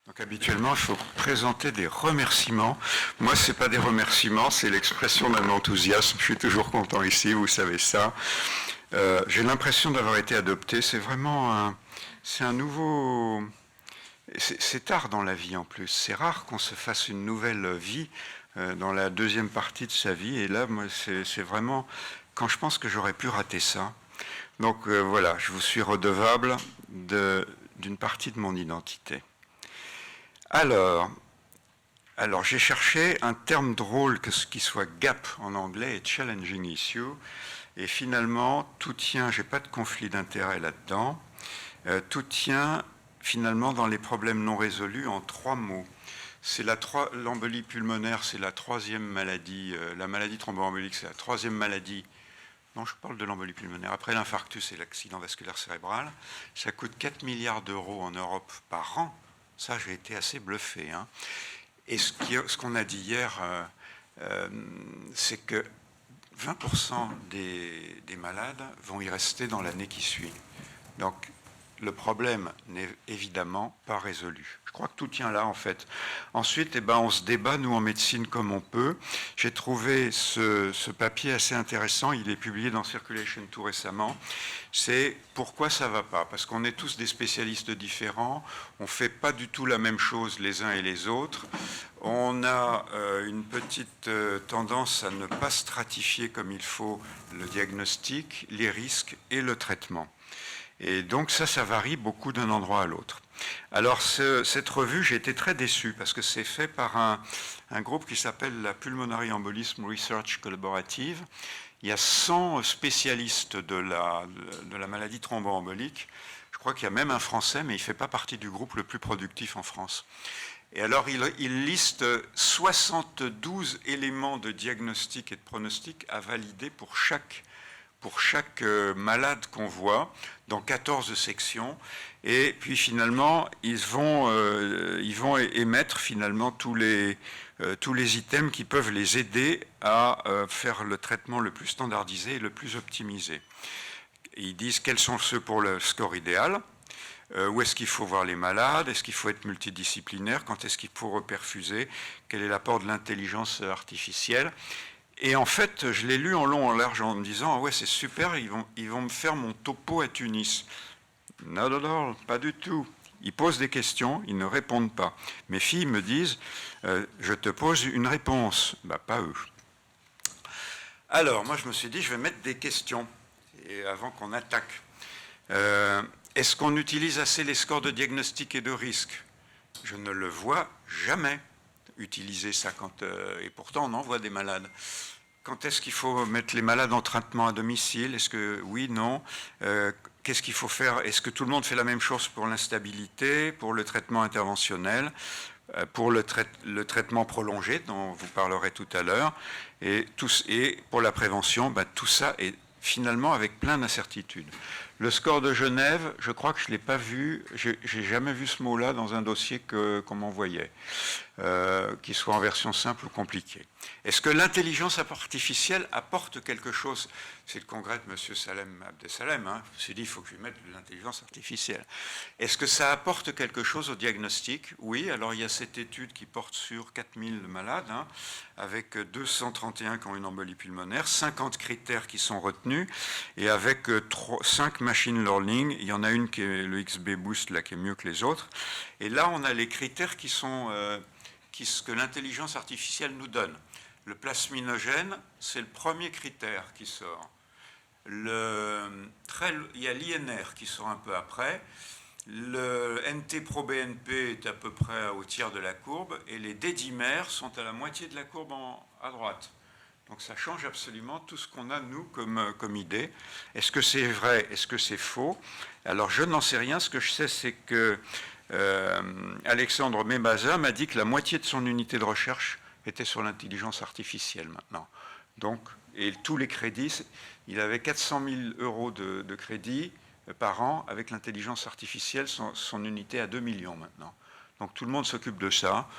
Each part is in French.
Donc habituellement, il faut présenter des remerciements. Moi, ce n'est pas des remerciements, c'est l'expression d'un enthousiasme. Je suis toujours content ici, vous savez ça. J'ai l'impression d'avoir été adopté. C'est vraiment c'est un nouveau... C'est tard dans la vie en plus. C'est rare qu'on se fasse une nouvelle vie dans la deuxième partie de sa vie. Et là, moi, c'est vraiment quand je pense que j'aurais pu rater ça. Donc voilà, je vous suis redevable d'une partie de mon identité. Alors j'ai cherché un terme drôle qui soit gap en anglais et challenging issue. Et finalement, tout tient, j'ai pas de conflit d'intérêt là-dedans, tout tient finalement dans les problèmes non résolus en 3 mots. L'embolie pulmonaire, c'est la 3e maladie, la maladie thromboembolique, c'est la 3e maladie. Non, je parle de l'embolie pulmonaire. Après l'infarctus et l'accident vasculaire cérébral, ça coûte 4 milliards d'euros en Europe par an. Ça, j'ai été assez bluffé. Hein. Et ce qu'on a dit hier, c'est que 20% des malades vont y rester dans l'année qui suit. Donc, le problème n'est évidemment pas résolu. Je crois que tout tient là, en fait. Ensuite, on se débat, nous, en médecine, comme on peut. J'ai trouvé ce papier assez intéressant. Il est publié dans Circulation tout récemment. C'est pourquoi ça ne va pas. Parce qu'on est tous des spécialistes différents. On ne fait pas du tout la même chose les uns et les autres. On a une petite tendance à ne pas stratifier comme il faut le diagnostic, les risques et le traitement. Et donc ça varie beaucoup d'un endroit à l'autre. Alors cette revue, j'ai été très déçu parce que c'est fait par un groupe qui s'appelle la Pulmonary Embolism Research Collaborative. Il y a 100 spécialistes de la maladie thromboembolique. Je crois qu'il y a même un Français, mais il ne fait pas partie du groupe le plus productif en France. Et alors il liste 72 éléments de diagnostic et de pronostic à valider pour chaque malade qu'on voit dans 14 sections, et puis finalement ils vont émettre finalement tous les items qui peuvent les aider à faire le traitement le plus standardisé et le plus optimisé. Ils disent quels sont ceux pour le score idéal, où est-ce qu'il faut voir les malades, est-ce qu'il faut être multidisciplinaire, quand est-ce qu'il faut reperfuser, quel est l'apport de l'intelligence artificielle. Et en fait, je l'ai lu en long, en large, en me disant ah ouais, c'est super, ils vont me faire mon topo à Tunis. Non, pas du tout. Ils posent des questions, ils ne répondent pas. Mes filles me disent je te pose une réponse. Bah, pas eux. Alors, moi, je me suis dit je vais mettre des questions et avant qu'on attaque. Est-ce qu'on utilise assez les scores de diagnostic et de risque? Je ne le vois jamais utiliser ça et pourtant on envoie des malades. Quand est-ce qu'il faut mettre les malades en traitement à domicile? Est-ce que oui, non? Qu'est-ce qu'il faut faire? Est-ce que tout le monde fait la même chose pour l'instabilité, pour le traitement interventionnel, pour le traitement prolongé dont vous parlerez tout à l'heure, et pour la prévention? Tout ça est finalement avec plein d'incertitudes. Le score de Genève, je crois que je ne l'ai pas vu, j'ai jamais vu ce mot-là dans un dossier qu'on m'envoyait, qu'il soit en version simple ou compliquée. Est-ce que l'intelligence artificielle apporte quelque chose? C'est le congrès de M. Salem Abdesalem, hein. Je me suis dit, il faut que je lui mette de l'intelligence artificielle. Est-ce que ça apporte quelque chose au diagnostic? Oui, alors il y a cette étude qui porte sur 4000 malades, hein, avec 231 qui ont une embolie pulmonaire, 50 critères qui sont retenus, et avec 5 machine learning, il y en a une qui est le XB Boost, là, qui est mieux que les autres. Et là, on a les critères qui sont que l'intelligence artificielle nous donne. Le plasminogène, c'est le premier critère qui sort. Il y a l'INR qui sort un peu après. Le NT-proBNP est à peu près au tiers de la courbe, et les D-dimères sont à la moitié de la courbe à droite. Donc ça change absolument tout ce qu'on a, nous, comme idée. Est-ce que c'est vrai? Est-ce que c'est faux? Alors je n'en sais rien. Ce que je sais, c'est que Alexandre Mebaza m'a dit que la moitié de son unité de recherche était sur l'intelligence artificielle maintenant. Donc, et tous les crédits, il avait 400 000 euros de crédit par an avec l'intelligence artificielle, son unité à 2 millions maintenant. Donc tout le monde s'occupe de ça.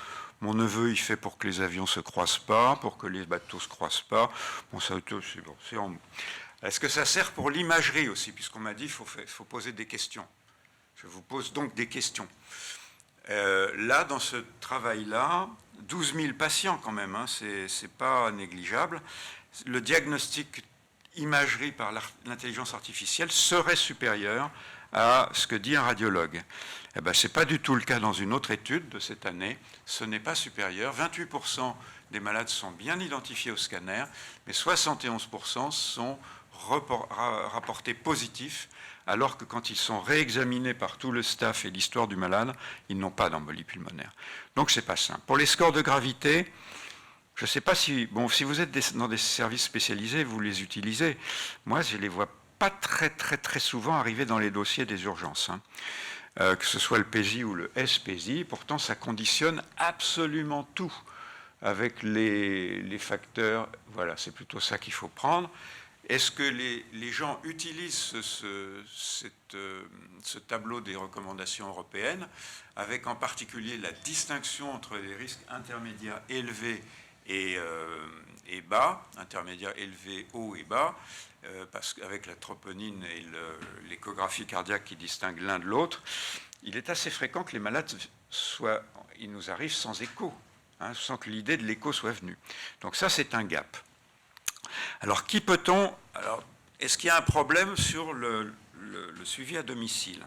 Mon neveu, il fait pour que les avions ne se croisent pas, pour que les bateaux ne se croisent pas. Bon, ça, c'est bon, c'est en... Est-ce que ça sert pour l'imagerie aussi? Puisqu'on m'a dit qu'il faut poser des questions. Je vous pose donc des questions. Là, dans ce travail-là, 12 000 patients quand même, hein, c'est pas négligeable. Le diagnostic imagerie par l'intelligence artificielle serait supérieur à ce que dit un radiologue. Eh ben, ce n'est pas du tout le cas dans une autre étude de cette année. Ce n'est pas supérieur. 28% des malades sont bien identifiés au scanner, mais 71% sont rapportés positifs, alors que quand ils sont réexaminés par tout le staff et l'histoire du malade, ils n'ont pas d'embolie pulmonaire. Donc c'est pas simple. Pour les scores de gravité, je ne sais pas si, bon, si vous êtes dans des services spécialisés, vous les utilisez. Moi, je ne les vois pas très souvent arriver dans les dossiers des urgences. Hein. Que ce soit le PJ ou le SPJ, pourtant ça conditionne absolument tout avec les facteurs. Voilà, c'est plutôt ça qu'il faut prendre. Est-ce que les gens utilisent ce tableau des recommandations européennes, avec en particulier la distinction entre les risques intermédiaires élevés et bas, intermédiaires élevés, hauts et bas, parce qu'avec la troponine et l'échographie cardiaque qui distingue l'un de l'autre, il est assez fréquent que les malades ils nous arrivent sans écho, hein, sans que l'idée de l'écho soit venue. Donc ça, c'est un gap. Alors, est-ce qu'il y a un problème sur le suivi à domicile?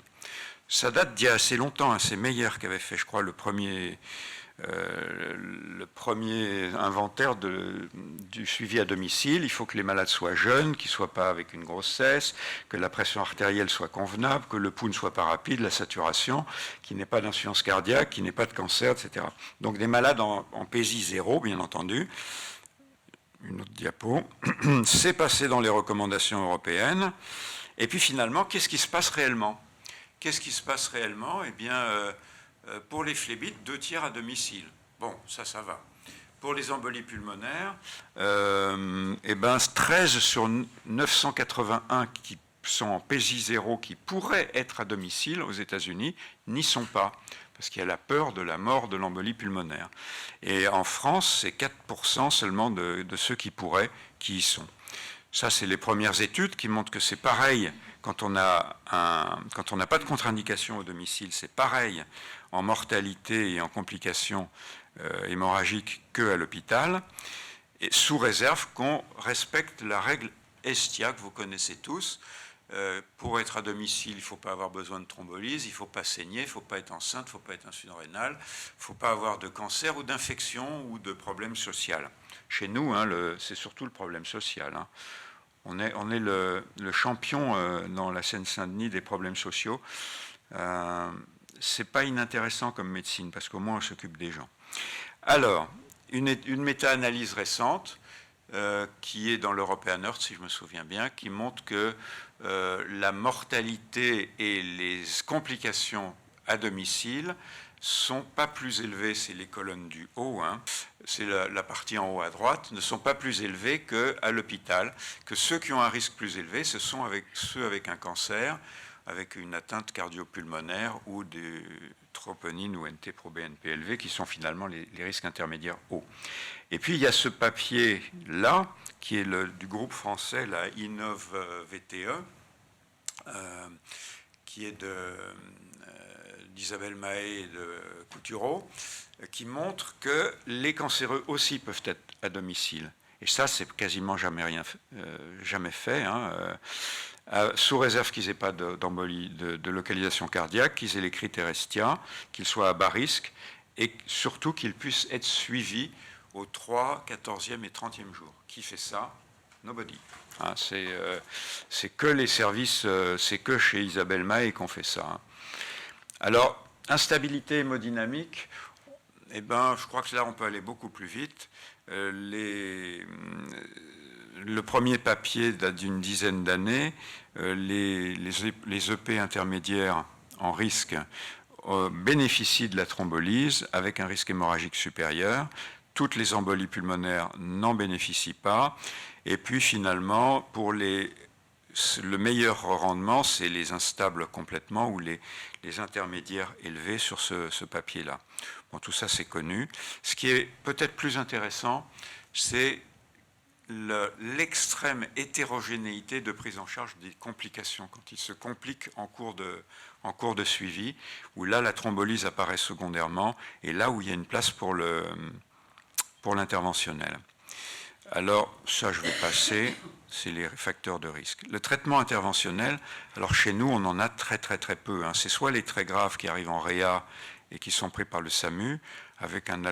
Ça date d'il y a assez longtemps, hein, c'est Meyer qui avait fait, je crois, le premier inventaire du suivi à domicile. Il faut que les malades soient jeunes, qu'ils ne soient pas avec une grossesse, que la pression artérielle soit convenable, que le pouls ne soit pas rapide, la saturation, qu'il n'ait pas d'insuffisance cardiaque, qu'il n'ait pas de cancer, etc. Donc des malades en PJ 0, bien entendu. Une autre diapo. C'est passé dans les recommandations européennes. Et puis finalement, qu'est-ce qui se passe réellement? Qu'est-ce qui se passe réellement? Eh bien, pour les phlébites, 2 tiers à domicile. Bon, ça va. Pour les embolies pulmonaires, eh ben, 13 sur 981 qui sont en PJ0 qui pourraient être à domicile aux États-Unis n'y sont pas, parce qu'il y a la peur de la mort de l'embolie pulmonaire. Et en France, c'est 4% seulement de ceux qui pourraient qui y sont. Ça, c'est les premières études qui montrent que c'est pareil quand on n'a pas de contre-indication au domicile, c'est pareil en mortalité et en complications hémorragiques qu'à l'hôpital, et sous réserve qu'on respecte la règle Estia, que vous connaissez tous. Pour être à domicile, il ne faut pas avoir besoin de thrombolyse, il ne faut pas saigner, il ne faut pas être enceinte, il ne faut pas être insuffisant rénal, il ne faut pas avoir de cancer ou d'infection ou de problème social. Chez nous, hein, c'est surtout le problème social. Hein. On est le champion dans la Seine-Saint-Denis des problèmes sociaux. C'est pas inintéressant comme médecine, parce qu'au moins on s'occupe des gens. Alors, une méta-analyse récente, qui est dans l'European Heart, si je me souviens bien, qui montre que la mortalité et les complications à domicile sont pas plus élevées, c'est les colonnes du haut, hein, c'est la partie en haut à droite, ne sont pas plus élevées qu'à l'hôpital, que ceux qui ont un risque plus élevé, ce sont ceux avec un cancer, avec une atteinte cardio-pulmonaire ou des troponines ou NT-proBNP élevés, qui sont finalement les risques intermédiaires hauts. Et puis il y a ce papier-là, qui est du groupe français, la INNOV-VTE, qui est d'Isabelle Mahé et de Coutureau, qui montre que les cancéreux aussi peuvent être à domicile. Et ça, c'est quasiment jamais fait, hein, sous réserve qu'ils n'aient pas d'embolie, de localisation cardiaque, qu'ils aient les critères Estia, qu'ils soient à bas risque, et surtout qu'ils puissent être suivis au 3, 14e et 30e jour. Qui fait ça? Nobody. Hein, c'est que les services, c'est que chez Isabelle Mahé qu'on fait ça. Hein. Alors, instabilité hémodynamique, eh ben, je crois que là, on peut aller beaucoup plus vite. Le premier papier date d'une dizaine d'années. Les EP intermédiaires en risque bénéficient de la thrombolyse avec un risque hémorragique supérieur. Toutes les embolies pulmonaires n'en bénéficient pas. Et puis finalement, pour le meilleur rendement, c'est les instables complètement ou les intermédiaires élevés sur ce papier-là. Bon, tout ça, c'est connu. Ce qui est peut-être plus intéressant, c'est l'extrême hétérogénéité de prise en charge des complications, quand ils se compliquent en cours en cours de suivi, où là, la thrombolyse apparaît secondairement, et là où il y a une place pour l'interventionnel. Alors, ça, je vais passer, c'est les facteurs de risque. Le traitement interventionnel, alors chez nous, on en a très peu. C'est soit les très graves qui arrivent en réa et qui sont pris par le SAMU, avec un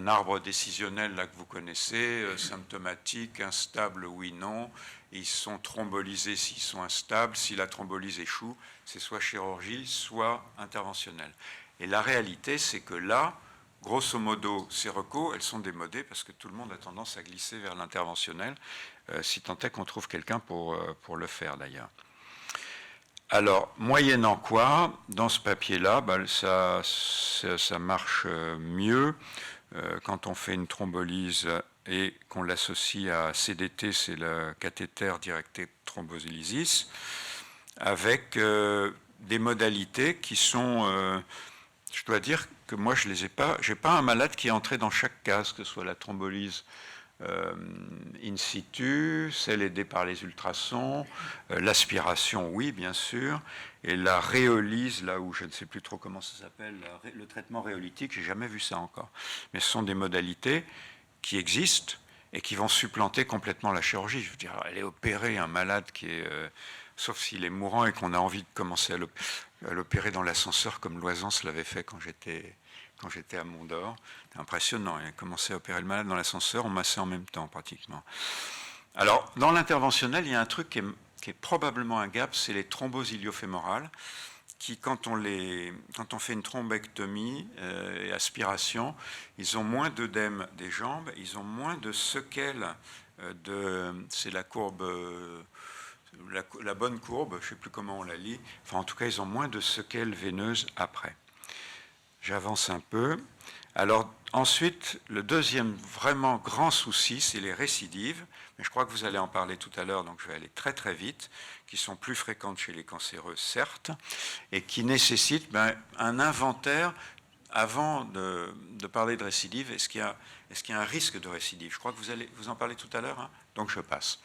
arbre décisionnel là que vous connaissez, symptomatique, instable, oui, non. Ils sont thrombolisés s'ils sont instables. Si la thrombolyse échoue, c'est soit chirurgie, soit interventionnel. Et la réalité, c'est que là, grosso modo, ces recos, elles sont démodées parce que tout le monde a tendance à glisser vers l'interventionnel, si tant est qu'on trouve quelqu'un pour le faire d'ailleurs. Alors, moyennant quoi, dans ce papier-là, ça marche mieux quand on fait une thrombolyse et qu'on l'associe à CDT, c'est le cathéter directé thrombolysis, avec des modalités qui sont... je dois dire que moi, je les ai pas. J'ai pas un malade qui est entré dans chaque case, que ce soit la thrombolyse in situ, celle aidée par les ultrasons, l'aspiration, oui, bien sûr, et la rhéolyse, là où je ne sais plus trop comment ça s'appelle, le traitement rhéolytique, j'ai jamais vu ça encore. Mais ce sont des modalités qui existent et qui vont supplanter complètement la chirurgie. Je veux dire, aller opérer un malade qui est... sauf s'il est mourant et qu'on a envie de commencer à l'opérer dans l'ascenseur comme Loisance l'avait fait quand j'étais à Mont-d'Or. C'est impressionnant, il a commencé à opérer le malade dans l'ascenseur, on massait en même temps pratiquement. Alors, dans l'interventionnel, il y a un truc qui est probablement un gap, c'est les thromboses iliofémorales, qui, quand on fait une thrombectomie et aspiration, ils ont moins d'œdème des jambes, ils ont moins de séquelles c'est la courbe... la bonne courbe, je ne sais plus comment on la lit, enfin en tout cas ils ont moins de séquelles veineuses après. J'avance un peu. Alors ensuite, le deuxième vraiment grand souci, c'est les récidives, mais je crois que vous allez en parler tout à l'heure, donc je vais aller très vite, qui sont plus fréquentes chez les cancéreux, certes, et qui nécessitent un inventaire avant de parler de récidive. Est-ce qu'il y a un risque de récidive? Je crois que vous allez vous en parler tout à l'heure, donc je passe.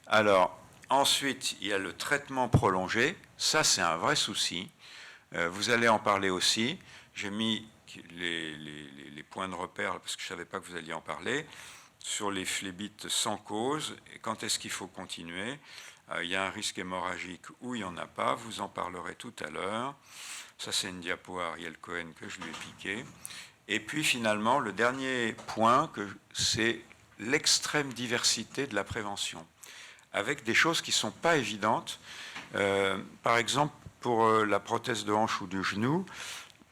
Alors, ensuite, il y a le traitement prolongé. Ça, c'est un vrai souci. Vous allez en parler aussi. J'ai mis les points de repère, parce que je ne savais pas que vous alliez en parler, sur les phlébites sans cause. Et quand est-ce qu'il faut continuer? Il y a un risque hémorragique ou il n'y en a pas. Vous en parlerez tout à l'heure. Ça, c'est une diapo à Ariel Cohen que je lui ai piquée. Et puis, finalement, le dernier point, c'est l'extrême diversité de la prévention, avec des choses qui ne sont pas évidentes. Par exemple, pour la prothèse de hanche ou du genou,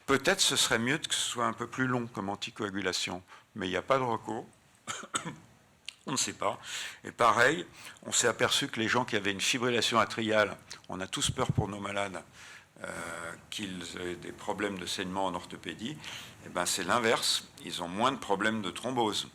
peut-être ce serait mieux que ce soit un peu plus long comme anticoagulation, mais il n'y a pas de recours. On ne sait pas. Et pareil, on s'est aperçu que les gens qui avaient une fibrillation atriale, on a tous peur pour nos malades qu'ils aient des problèmes de saignement en orthopédie, et ben c'est l'inverse, ils ont moins de problèmes de thrombose.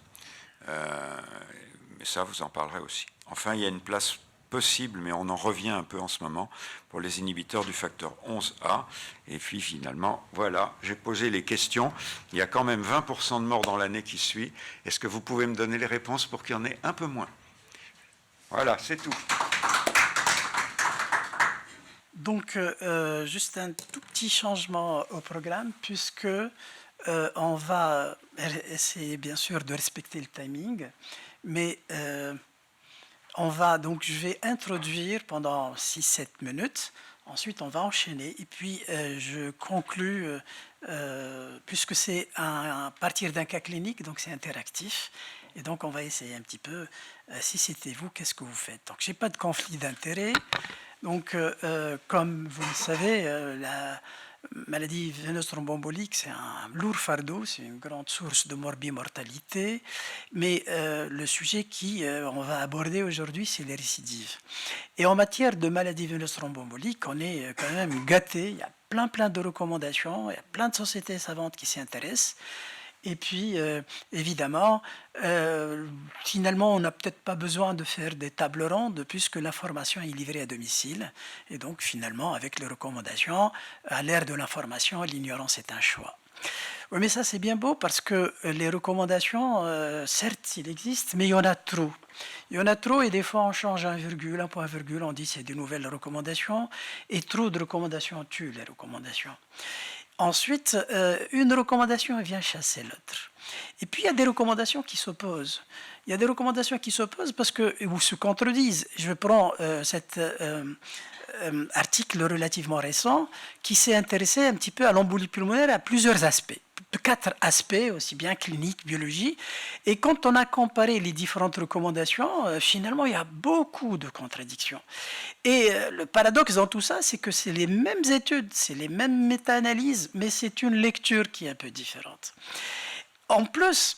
Mais ça, vous en parlerez aussi. Enfin, il y a une place possible, mais on en revient un peu en ce moment, pour les inhibiteurs du facteur 11A. Et puis finalement, voilà, j'ai posé les questions. Il y a quand même 20% de morts dans l'année qui suit. Est-ce que vous pouvez me donner les réponses pour qu'il y en ait un peu moins? Voilà, c'est tout. Donc, juste un tout petit changement au programme, puisque on va essayer bien sûr de respecter le timing, mais je vais introduire pendant 6-7 minutes, ensuite on va enchaîner, et puis je conclus, puisque c'est à partir d'un cas clinique, donc c'est interactif, et donc on va essayer un petit peu, si c'était vous, qu'est-ce que vous faites? Donc j'ai pas de conflit d'intérêt, donc comme vous le savez, la maladie veineuse thromboembolique, c'est un lourd fardeau, c'est une grande source de morbimortalité, mais le sujet on va aborder aujourd'hui, c'est les récidives. Et en matière de maladie veineuse thromboembolique, on est quand même gâté, il y a plein de recommandations, il y a plein de sociétés savantes qui s'y intéressent. Et puis, évidemment, finalement, on n'a peut-être pas besoin de faire des tables rondes puisque l'information est livrée à domicile. Et donc, finalement, avec les recommandations, à l'ère de l'information, l'ignorance est un choix. Oui, mais ça c'est bien beau parce que les recommandations, certes, il existe, mais il y en a trop. Il y en a trop et des fois on change un virgule, un point virgule, on dit c'est des nouvelles recommandations et trop de recommandations tuent les recommandations. Ensuite, une recommandation vient chasser l'autre. Et puis il y a des recommandations qui s'opposent. Il y a des recommandations qui s'opposent parce que ou se contredisent. Je prends cet article relativement récent qui s'est intéressé un petit peu à l'embolie pulmonaire à plusieurs aspects. 4 aspects, aussi bien clinique, biologie. Et quand on a comparé les différentes recommandations, finalement, il y a beaucoup de contradictions. Et le paradoxe dans tout ça, c'est que c'est les mêmes études, c'est les mêmes méta-analyses, mais c'est une lecture qui est un peu différente. En plus,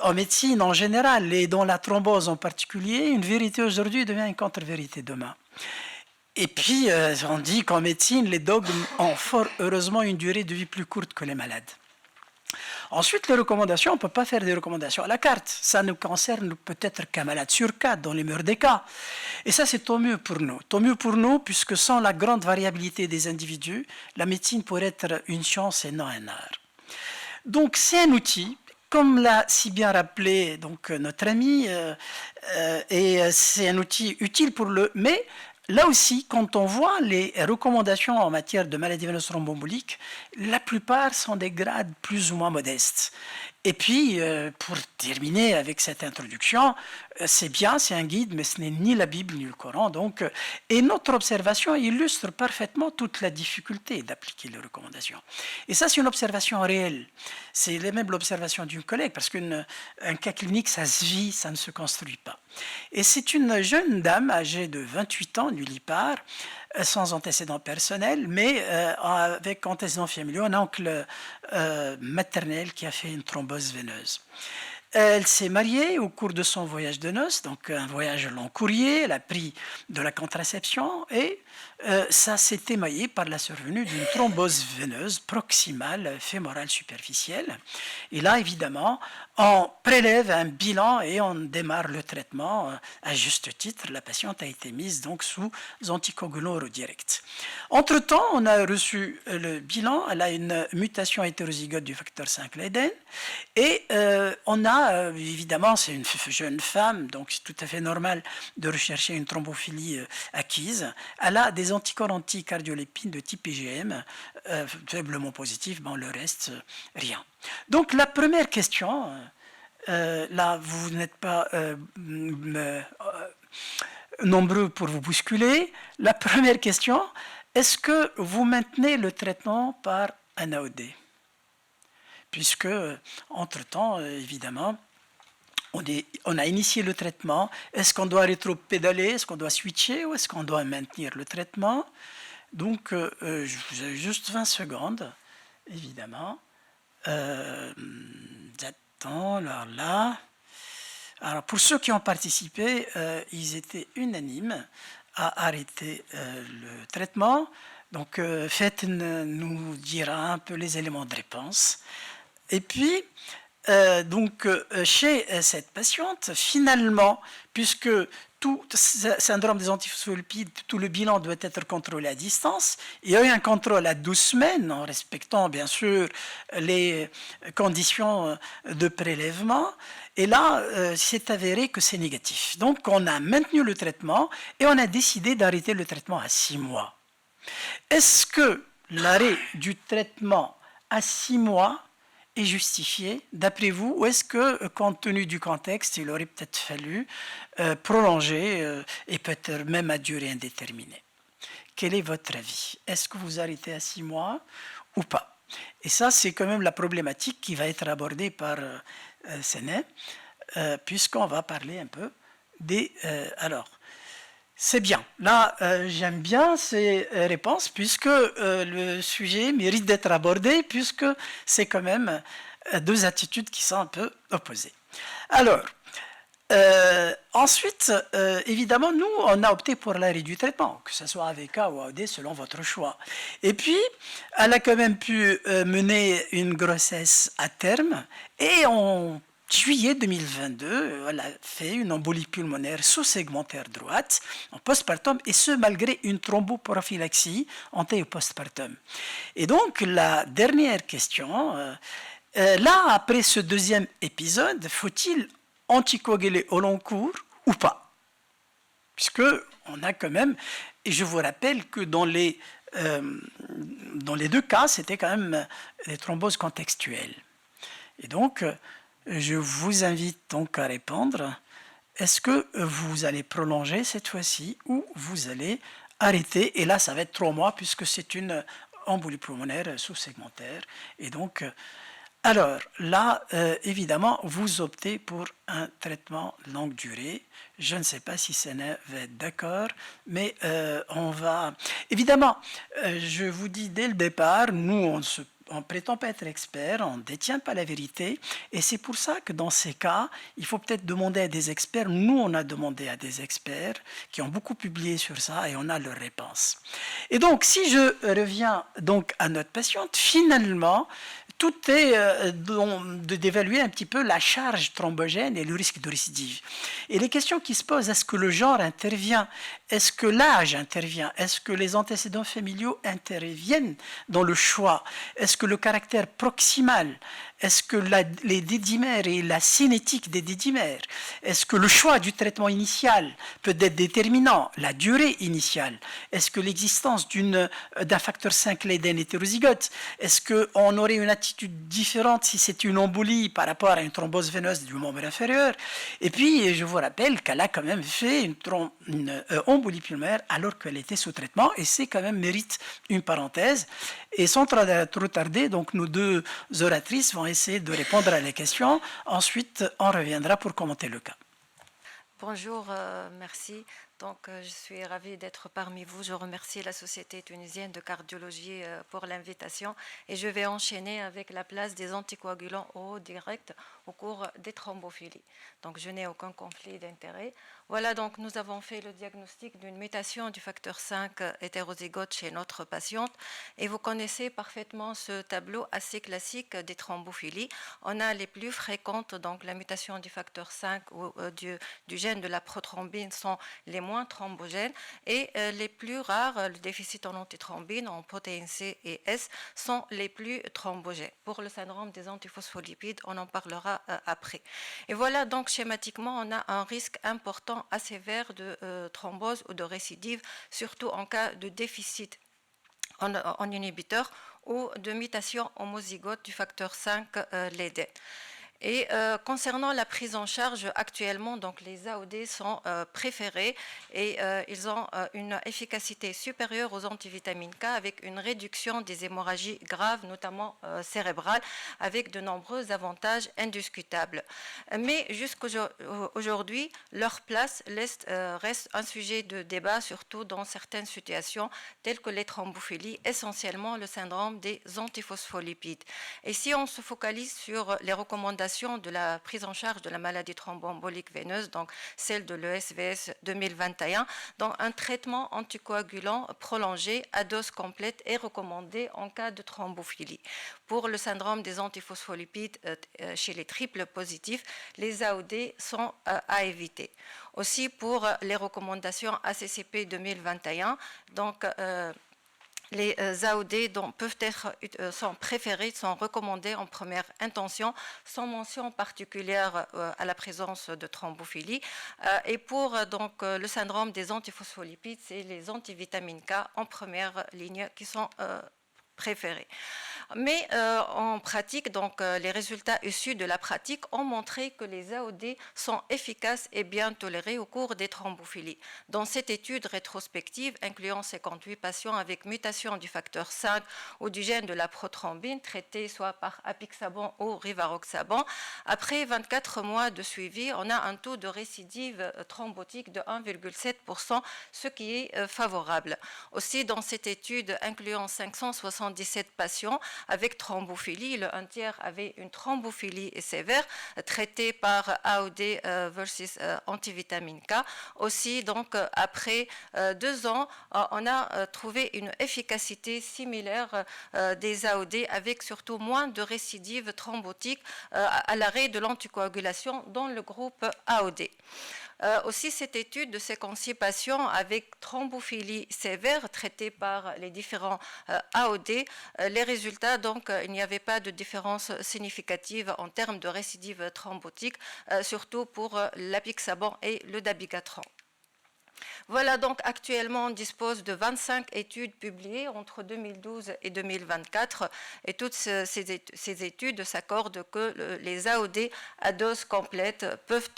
en médecine en général, et dans la thrombose en particulier, une vérité aujourd'hui devient une contre-vérité demain. Et puis, on dit qu'en médecine, les dogmes ont fort heureusement une durée de vie plus courte que les malades. Ensuite, les recommandations, on ne peut pas faire des recommandations à la carte. Ça ne concerne peut-être qu'un malade sur 4 dans les meilleurs des cas. Et ça, c'est tant mieux pour nous. Tant mieux pour nous, puisque sans la grande variabilité des individus, la médecine pourrait être une science et non un art. Donc, c'est un outil, comme l'a si bien rappelé donc, notre ami, et c'est un outil utile pour le... Mais là aussi, quand on voit les recommandations en matière de maladies veineuses thromboemboliques, la plupart sont des grades plus ou moins modestes. Et puis, pour terminer avec cette introduction, c'est bien, c'est un guide, mais ce n'est ni la Bible ni le Coran. Donc, et notre observation illustre parfaitement toute la difficulté d'appliquer les recommandations. Et ça, c'est une observation réelle. C'est même l'observation d'une collègue, parce qu'un cas clinique, ça se vit, ça ne se construit pas. Et c'est une jeune dame âgée de 28 ans, nullipare, sans antécédents personnels, mais avec antécédents familiaux, un oncle maternel qui a fait une thrombose veineuse. Elle s'est mariée au cours de son voyage de noces, donc un voyage long courrier, elle a pris de la contraception et ça s'est émaillé par la survenue d'une thrombose veineuse proximale fémorale superficielle. Et là, évidemment, on prélève un bilan et on démarre le traitement. À juste titre, la patiente a été mise donc sous anticoagulants eurodirects. Entre-temps, on a reçu le bilan, elle a une mutation hétérozygote du facteur 5 Leiden et on a, évidemment, c'est une jeune femme, donc c'est tout à fait normal de rechercher une thrombophilie acquise. Elle a des anticorps anticardiolépines de type IgM, faiblement positifs, bon, le reste, rien. Donc la première question, là vous n'êtes pas nombreux pour vous bousculer, la première question, est-ce que vous maintenez le traitement par un AOD? Puisque, entre-temps, évidemment, on a initié le traitement. Est-ce qu'on doit rétro-pédaler? Est-ce qu'on doit switcher? Ou est-ce qu'on doit maintenir le traitement? Donc, vous avez juste 20 secondes, évidemment. J'attends, alors là. Alors, pour ceux qui ont participé, ils étaient unanimes à arrêter le traitement. Donc, Faites nous dira un peu les éléments de réponse. Et puis, chez cette patiente, finalement, puisque tout syndrome des antiphospholipides, tout le bilan doit être contrôlé à distance, il y a eu un contrôle à 12 semaines, en respectant bien sûr les conditions de prélèvement, et là, c'est avéré que c'est négatif. Donc, on a maintenu le traitement et on a décidé d'arrêter le traitement à 6 mois. Est-ce que l'arrêt du traitement à 6 mois est justifié, d'après vous, ou est-ce que, compte tenu du contexte, il aurait peut-être fallu prolonger et peut-être même à durée indéterminée? Quel est votre avis? Est-ce que vous arrêtez à 6 mois ou pas? Et ça, c'est quand même la problématique qui va être abordée par Séné, puisqu'on va parler un peu des... alors, c'est bien. Là, j'aime bien ces réponses puisque le sujet mérite d'être abordé puisque c'est quand même deux attitudes qui sont un peu opposées. Alors, ensuite, évidemment, nous, on a opté pour l'arrêt du traitement, que ce soit AVK ou AOD selon votre choix. Et puis, elle a quand même pu mener une grossesse à terme et on juillet 2022, elle a fait une embolie pulmonaire sous-segmentaire droite en postpartum, et ce malgré une thromboprophylaxie anté- et postpartum. Et donc la dernière question, là après ce deuxième épisode, faut-il anticoaguler au long cours ou pas? Puisque on a quand même, et je vous rappelle que dans les deux cas, c'était quand même des thromboses contextuelles. Et donc, je vous invite donc à répondre. Est-ce que vous allez prolonger cette fois-ci ou vous allez arrêter? Et là, ça va être 3 mois puisque c'est une embolie pulmonaire sous-segmentaire. Et donc, alors là, évidemment, vous optez pour un traitement longue durée. Je ne sais pas si Séné va être d'accord, mais on va... Évidemment, je vous dis dès le départ, nous, on ne prétend pas être expert, on ne détient pas la vérité, et c'est pour ça que dans ces cas, il faut peut-être demander à des experts. Nous, on a demandé à des experts qui ont beaucoup publié sur ça, et on a leurs réponses. Et donc, si je reviens donc à notre patiente, finalement, tout est d'évaluer un petit peu la charge thrombogène et le risque de récidive. Et les questions qui se posent, est-ce que le genre intervient? Est-ce que l'âge intervient? Est-ce que les antécédents familiaux interviennent dans le choix? Est-ce que le caractère proximal? Est-ce que les dédimères et la cinétique des dédimères? Est-ce que le choix du traitement initial peut être déterminant? La durée initiale? Est-ce que l'existence d'un facteur 5 Leiden hétérozygote? Est-ce qu'on aurait une attitude différente si c'est une embolie par rapport à une thrombose veineuse du membre inférieur? Et puis, je vous rappelle qu'elle a quand même fait une embolie pulmonaire alors qu'elle était sous traitement, et c'est quand même mérite une parenthèse. Et sans trop tarder, donc nos deux oratrices vont essayer de répondre à les questions. Ensuite, on reviendra pour commenter le cas. Bonjour, merci. Donc, je suis ravie d'être parmi vous. Je remercie la Société tunisienne de cardiologie pour l'invitation, et je vais enchaîner avec la place des anticoagulants oraux directs au cours des thrombophilies. Donc, je n'ai aucun conflit d'intérêt. Voilà, donc nous avons fait le diagnostic d'une mutation du facteur 5 hétérozygote chez notre patiente, et vous connaissez parfaitement ce tableau assez classique des thrombophilies. On a les plus fréquentes, donc la mutation du facteur 5 ou du gène de la prothrombine sont les moins thrombogènes, et les plus rares, le déficit en antithrombine, en protéines C et S, sont les plus thrombogènes. Pour le syndrome des antiphospholipides, on en parlera après. Et voilà, donc schématiquement, on a un risque important assez sévère de thrombose ou de récidive, surtout en cas de déficit en inhibiteur ou de mutation homozygote du facteur 5 Leiden. Et concernant la prise en charge, actuellement, donc les AOD sont préférés, et ils ont une efficacité supérieure aux antivitamines K, avec une réduction des hémorragies graves, notamment cérébrales, avec de nombreux avantages indiscutables. Mais jusqu'aujourd'hui, leur place reste un sujet de débat, surtout dans certaines situations telles que les thrombophilies, essentiellement le syndrome des antiphospholipides. Et si on se focalise sur les recommandations de la prise en charge de la maladie thromboembolique veineuse, donc celle de l'ESVS 2021, dont un traitement anticoagulant prolongé à dose complète est recommandé en cas de thrombophilie. Pour le syndrome des antiphospholipides chez les triples positifs, les AOD sont à éviter. Aussi pour les recommandations ACCP 2021, donc les AOD sont préférés, sont recommandés en première intention, sans mention particulière à la présence de thrombophilie. Et pour donc, le syndrome des antiphospholipides, c'est les antivitamines K en première ligne qui sont préférés. Mais en pratique, donc les résultats issus de la pratique ont montré que les AOD sont efficaces et bien tolérés au cours des thrombophilies. Dans cette étude rétrospective, incluant 58 patients avec mutation du facteur 5 ou du gène de la prothrombine, traités soit par apixaban ou rivaroxaban, après 24 mois de suivi, on a un taux de récidive thrombotique de 1,7%, ce qui est favorable. Aussi, dans cette étude incluant 577 patients avec thrombophilie, le 1 tiers avait une thrombophilie sévère traitée par AOD versus antivitamine K. Aussi, donc, après 2 ans, on a trouvé une efficacité similaire des AOD avec surtout moins de récidives thrombotiques à l'arrêt de l'anticoagulation dans le groupe AOD. Aussi, cette étude de ces 6 patients avec thrombophilie sévère traités par les différents AOD, les résultats, donc, il n'y avait pas de différence significative en termes de récidive thrombotique, surtout pour l'apixaban et le dabigatran. Voilà, donc actuellement on dispose de 25 études publiées entre 2012 et 2024 et toutes ces études s'accordent que les AOD à dose complète peuvent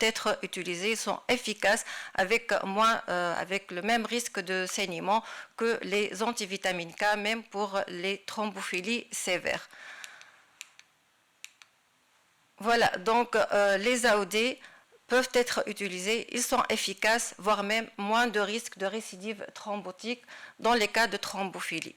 être utilisées, sont efficaces avec le même risque de saignement que les antivitamines K, même pour les thrombophilies sévères. Voilà, donc les AOD peuvent être utilisés, ils sont efficaces, voire même moins de risque de récidive thrombotique dans les cas de thrombophilie.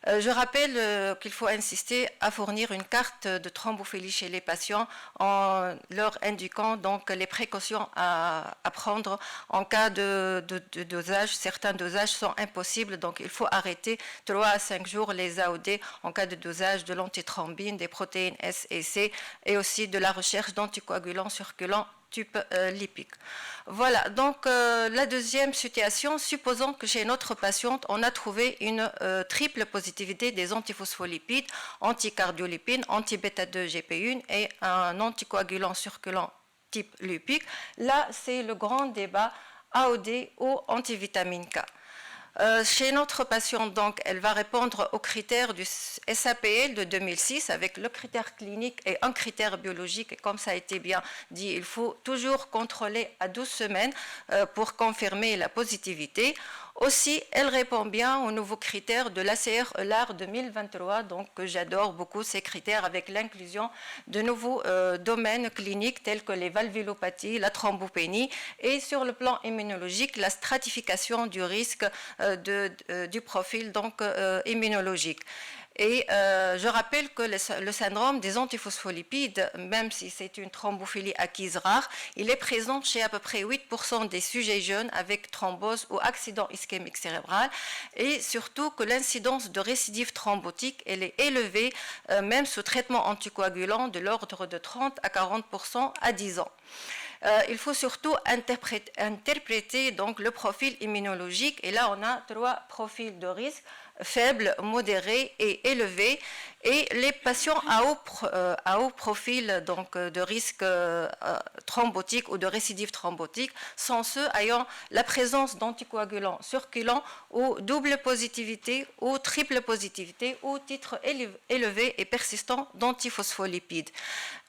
Je rappelle qu'il faut insister à fournir une carte de thrombophilie chez les patients en leur indiquant donc les précautions à prendre en cas de dosage. Certains dosages sont impossibles, donc il faut arrêter 3 à 5 jours les AOD en cas de dosage de l'antithrombine, des protéines S et C et aussi de la recherche d'anticoagulants circulants type lipique. Voilà, donc la deuxième situation, supposons que chez notre patiente, on a trouvé une triple positivité des antiphospholipides, anticardiolipines, anti-bêta-2-GP1 et un anticoagulant circulant type lipique. Là, c'est le grand débat AOD ou antivitamine K. Chez notre patiente, donc, elle va répondre aux critères du SAPL de 2006 avec le critère clinique et un critère biologique. Et comme ça a été bien dit, il faut toujours contrôler à 12 semaines pour confirmer la positivité. Aussi, elle répond bien aux nouveaux critères de l'ACR-ELAR 2023, donc j'adore beaucoup ces critères avec l'inclusion de nouveaux domaines cliniques tels que les valvulopathies, la thrombopénie et sur le plan immunologique, la stratification du risque du profil donc, immunologique. Et je rappelle que le syndrome des antiphospholipides, même si c'est une thrombophilie acquise rare, il est présent chez à peu près 8% des sujets jeunes avec thrombose ou accident ischémique cérébral et surtout que l'incidence de récidive thrombotique elle est élevée même sous traitement anticoagulant de l'ordre de 30 à 40% à 10 ans. Il faut surtout interpréter donc, le profil immunologique et là on a 3 profils de risque faible, modéré et élevé. Et les patients à haut profil donc, de risque thrombotique ou de récidive thrombotique sont ceux ayant la présence d'anticoagulants circulants ou double positivité ou triple positivité ou titre élevé et persistant d'antiphospholipides.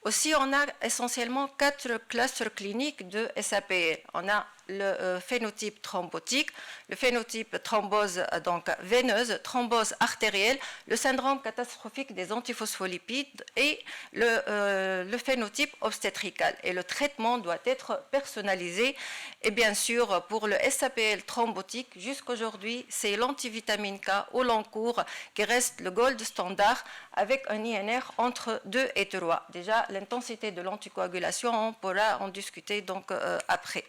Aussi, on a essentiellement 4 clusters cliniques de SAPL. On a le phénotype thrombotique, le phénotype thrombose donc veineuse, thrombose artérielle, le syndrome catastrophique des antiphospholipides et le phénotype obstétrical. Et le traitement doit être personnalisé. Et bien sûr, pour le SAPL thrombotique, jusqu'aujourd'hui, c'est l'antivitamine K au long cours qui reste le gold standard avec un INR entre 2 et 3. Déjà, l'intensité de l'anticoagulation, on pourra en discuter donc après.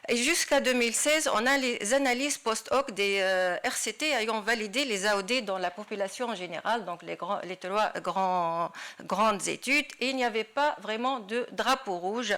Et jusqu'à 2016, on a les analyses post-hoc des RCT ayant validé les AOD dans la population en général, donc les 3 grandes études, et il n'y avait pas vraiment de drapeau rouge.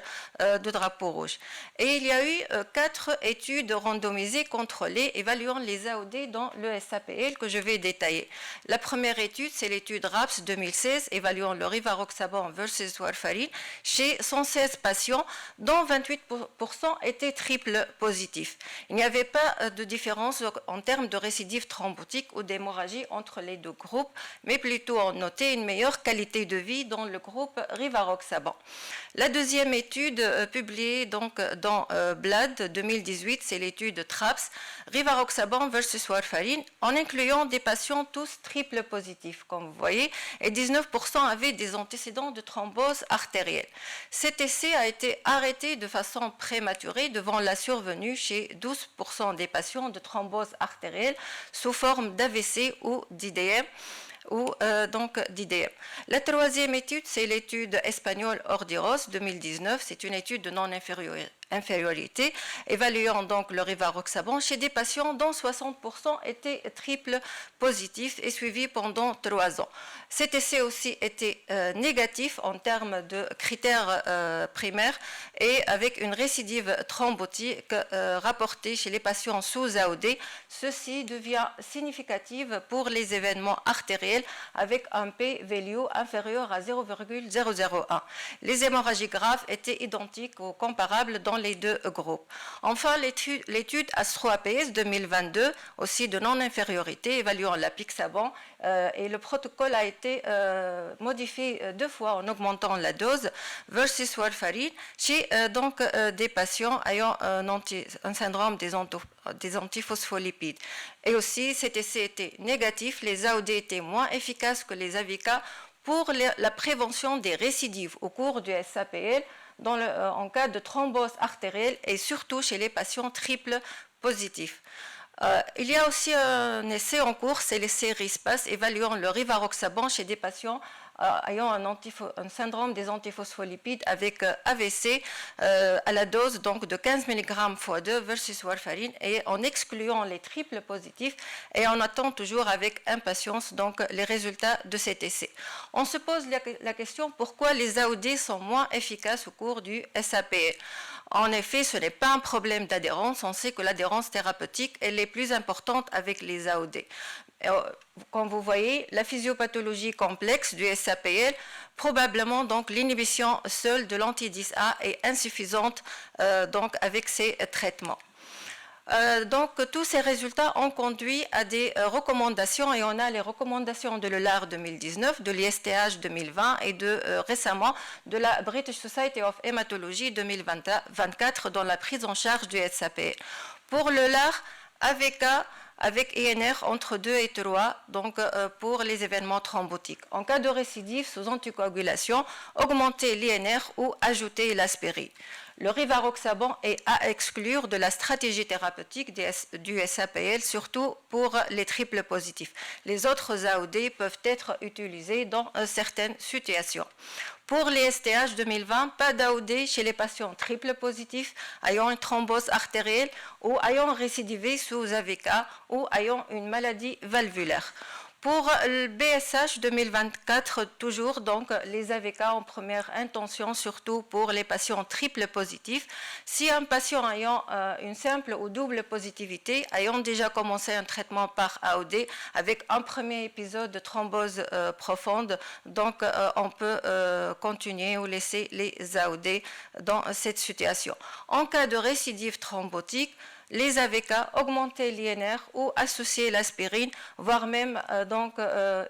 Et il y a eu 4 études randomisées contrôlées évaluant les AOD dans le SAPL que je vais détailler. La première étude, c'est l'étude RAPS 2016 évaluant le rivaroxaban versus warfarine chez 116 patients, dont 28% étaient triple positif. Il n'y avait pas de différence en termes de récidive thrombotique ou d'hémorragie entre les 2 groupes, mais plutôt on notait une meilleure qualité de vie dans le groupe rivaroxaban. La deuxième étude publiée donc dans Blood 2018, c'est l'étude TRAPS, rivaroxaban versus warfarine, en incluant des patients tous triple positifs, comme vous voyez, et 19% avaient des antécédents de thrombose artérielle. Cet essai a été arrêté de façon prématurée devant la survenue chez 12% des patients de thrombose artérielle sous forme d'AVC ou d'IDM. La troisième étude, c'est l'étude espagnole Ordiros 2019. C'est une étude de non-infériorité évaluant donc le rivaroxaban chez des patients dont 60% étaient triple positifs et suivis pendant 3 ans. Cet essai aussi était négatif en termes de critères primaires et avec une récidive thrombotique rapportée chez les patients sous AOD. Ceci devient significatif pour les événements artériels avec un p-value inférieur à 0,001. Les hémorragies graves étaient identiques ou comparables dans les deux groupes. Enfin, l'étude Astro-APS 2022, aussi de non-infériorité, évaluant l'apixaban, et le protocole a été modifié 2 fois en augmentant la dose versus warfarine chez des patients ayant un syndrome des antiphospholipides. Et aussi, cet essai était négatif, les AOD étaient moins efficaces que les AVK pour la prévention des récidives au cours du SAPL en cas de thrombose artérielle et surtout chez les patients triple positifs. Il y a aussi un essai en cours, c'est l'essai RISPAS, évaluant le rivaroxaban chez des patients ayant un syndrome des antiphospholipides avec AVC à la dose donc, de 15 mg x 2 versus warfarine et en excluant les triples positifs et on attend toujours avec impatience donc, les résultats de cet essai. On se pose la question pourquoi les AOD sont moins efficaces au cours du SAPL. En effet, ce n'est pas un problème d'adhérence. On sait que l'adhérence thérapeutique elle est plus importante avec les AOD. Comme vous voyez, la physiopathologie complexe du SAPL, probablement donc l'inhibition seule de l'anti-10A est insuffisante donc avec ces traitements. Donc tous ces résultats ont conduit à des recommandations et on a les recommandations de l'ELAR 2019, de l'ISTH 2020 et récemment de la British Society of Hematology 2024 dans la prise en charge du SAPL. Pour l'ELAR, AVK avec INR entre 2 et 3 donc, pour les événements thrombotiques. En cas de récidive sous anticoagulation, augmenter l'INR ou ajouter l'aspirine. Le rivaroxaban est à exclure de la stratégie thérapeutique du SAPL, surtout pour les triples positifs. Les autres AOD peuvent être utilisés dans certaines situations. Pour les STH 2020, pas d'AOD chez les patients triples positifs ayant une thrombose artérielle ou ayant récidivé sous AVK ou ayant une maladie valvulaire. Pour le BSH 2024, toujours donc les AVK en première intention, surtout pour les patients triples positifs. Si un patient ayant une simple ou double positivité, ayant déjà commencé un traitement par AOD avec un premier épisode de thrombose profonde, donc on peut continuer ou laisser les AOD dans cette situation. En cas de récidive thrombotique, les AVK, augmenter l'INR ou associer l'aspirine, voire même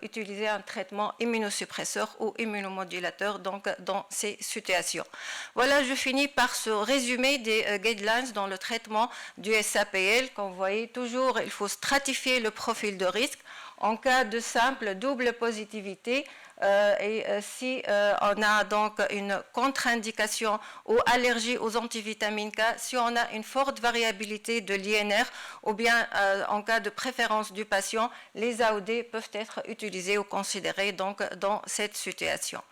utiliser un traitement immunosuppresseur ou immunomodulateur donc, dans ces situations. Voilà, je finis par ce résumé des guidelines dans le traitement du SAPL. Comme vous voyez, toujours, il faut stratifier le profil de risque. En cas de simple double positivité, si on a donc une contre-indication ou allergie aux antivitamines K, si on a une forte variabilité de l'INR ou bien en cas de préférence du patient, les AOD peuvent être utilisés ou considérés donc, dans cette situation.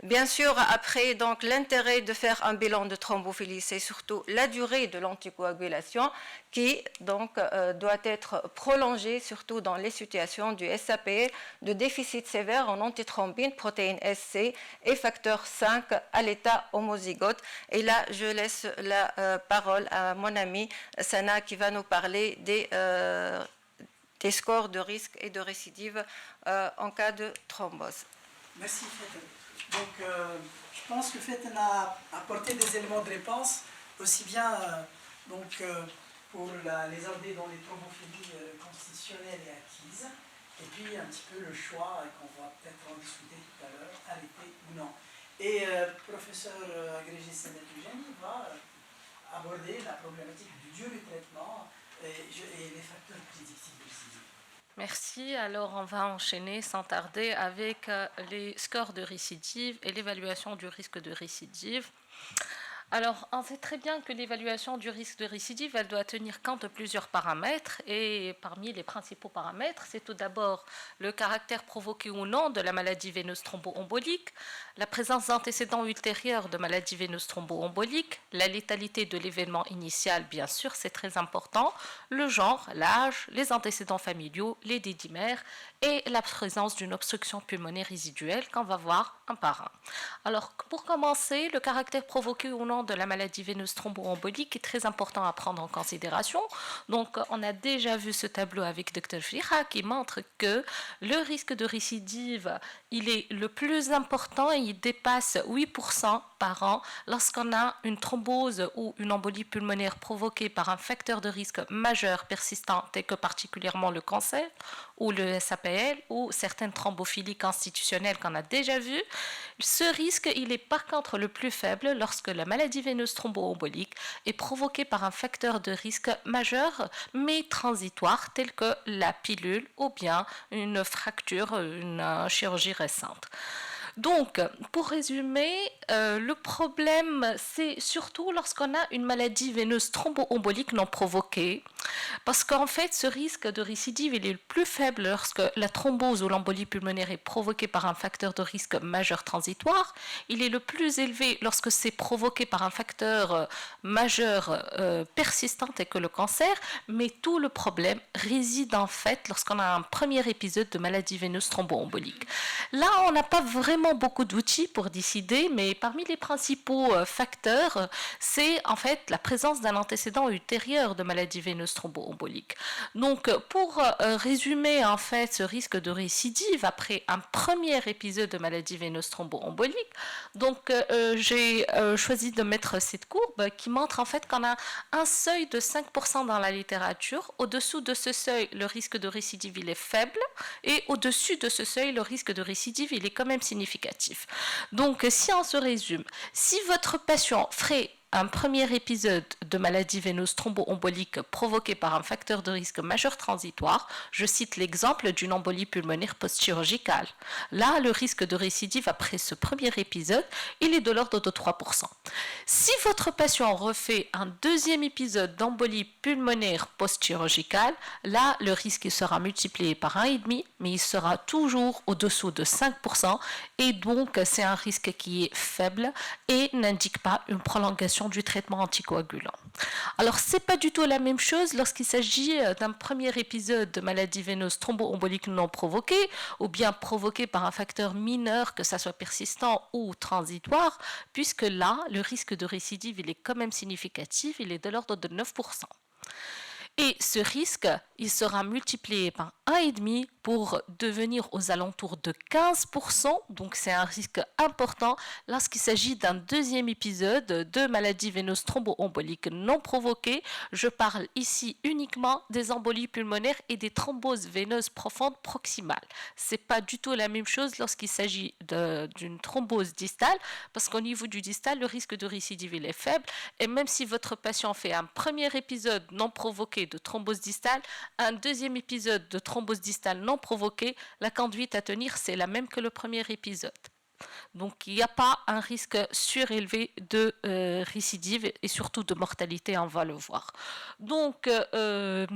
Bien sûr, après, donc, l'intérêt de faire un bilan de thrombophilie, c'est surtout la durée de l'anticoagulation qui donc, doit être prolongée, surtout dans les situations du SAPL, de déficit sévère en antithrombine, protéine SC et facteur 5 à l'état homozygote. Et là, je laisse la parole à mon amie Sana qui va nous parler des scores de risque et de récidive en cas de thrombose. Merci, Faten. Donc, je pense que Faten a apporté des éléments de réponse, aussi bien pour les AOD dans les thrombophilies constitutionnelles et acquises, et puis un petit peu le choix, qu'on va peut-être en discuter tout à l'heure, arrêter ou non. Et professeur agrégé Sadat Eugène va aborder la problématique du durée de traitement et les facteurs prédictifs de récidive. Merci. Alors, on va enchaîner sans tarder avec les scores de récidive et l'évaluation du risque de récidive. Alors, on sait très bien que l'évaluation du risque de récidive, elle doit tenir compte de plusieurs paramètres. Et parmi les principaux paramètres, c'est tout d'abord le caractère provoqué ou non de la maladie veineuse thromboembolique, la présence d'antécédents ultérieurs de maladie veineuse thromboembolique, la létalité de l'événement initial, bien sûr, c'est très important, le genre, l'âge, les antécédents familiaux, les dédimères et la présence d'une obstruction pulmonaire résiduelle qu'on va voir un par un. Alors, pour commencer, le caractère provoqué ou non de la maladie veineuse thromboembolique est très important à prendre en considération. Donc, on a déjà vu ce tableau avec Dr Fliha qui montre que le risque de récidive, il est le plus important et il dépasse 8% par an lorsqu'on a une thrombose ou une embolie pulmonaire provoquée par un facteur de risque majeur persistant tel que particulièrement le cancer ou le SAPL ou certaines thrombophilies constitutionnelles qu'on a déjà vues. Ce risque, il est par contre le plus faible lorsque la maladie veineuse thromboembolique est provoquée par un facteur de risque majeur mais transitoire tel que la pilule ou bien une fracture, une chirurgie récente. Donc, pour résumer, le problème, c'est surtout lorsqu'on a une maladie veineuse thromboembolique non provoquée, parce qu'en fait, ce risque de récidive, il est le plus faible lorsque la thrombose ou l'embolie pulmonaire est provoquée par un facteur de risque majeur transitoire. Il est le plus élevé lorsque c'est provoqué par un facteur majeur persistant tel que le cancer, mais tout le problème réside en fait lorsqu'on a un premier épisode de maladie veineuse thromboembolique. Là, on n'a pas vraiment beaucoup d'outils pour décider, mais parmi les principaux facteurs, c'est en fait la présence d'un antécédent ultérieur de maladie veineuse thromboembolique. Donc, pour résumer en fait ce risque de récidive après un premier épisode de maladie veineuse thromboembolique, donc j'ai choisi de mettre cette courbe qui montre en fait qu'on a un seuil de 5% dans la littérature. Au-dessous de ce seuil, le risque de récidive il est faible, et au-dessus de ce seuil, le risque de récidive il est quand même significatif. Donc, si on se résume, si votre patient ferait un premier épisode de maladie veineuse thromboembolique provoqué par un facteur de risque majeur transitoire, je cite l'exemple d'une embolie pulmonaire post-chirurgicale. Là, le risque de récidive après ce premier épisode, il est de l'ordre de 3%. Si votre patient refait un deuxième épisode d'embolie pulmonaire post-chirurgicale, là, le risque sera multiplié par 1,5, mais il sera toujours au-dessous de 5%, et donc c'est un risque qui est faible et n'indique pas une prolongation du traitement anticoagulant. Alors, ce n'est pas du tout la même chose lorsqu'il s'agit d'un premier épisode de maladie veineuse thromboembolique non provoquée ou bien provoquée par un facteur mineur, que ça soit persistant ou transitoire, puisque là, le risque de récidive, il est quand même significatif, il est de l'ordre de 9%. Et ce risque, il sera multiplié par 1,5 pour devenir aux alentours de 15%. Donc, c'est un risque important lorsqu'il s'agit d'un deuxième épisode de maladie veineuse thromboembolique non provoquée. Je parle ici uniquement des embolies pulmonaires et des thromboses veineuses profondes proximales. Ce n'est pas du tout la même chose lorsqu'il s'agit d'une thrombose distale, parce qu'au niveau du distal, le risque de récidive il est faible. Et même si votre patient fait un premier épisode non provoqué de thrombose distale, un deuxième épisode de thrombose distale non provoquée, la conduite à tenir, c'est la même que le premier épisode. Donc, il n'y a pas un risque surélevé de récidive et surtout de mortalité, on va le voir. Donc,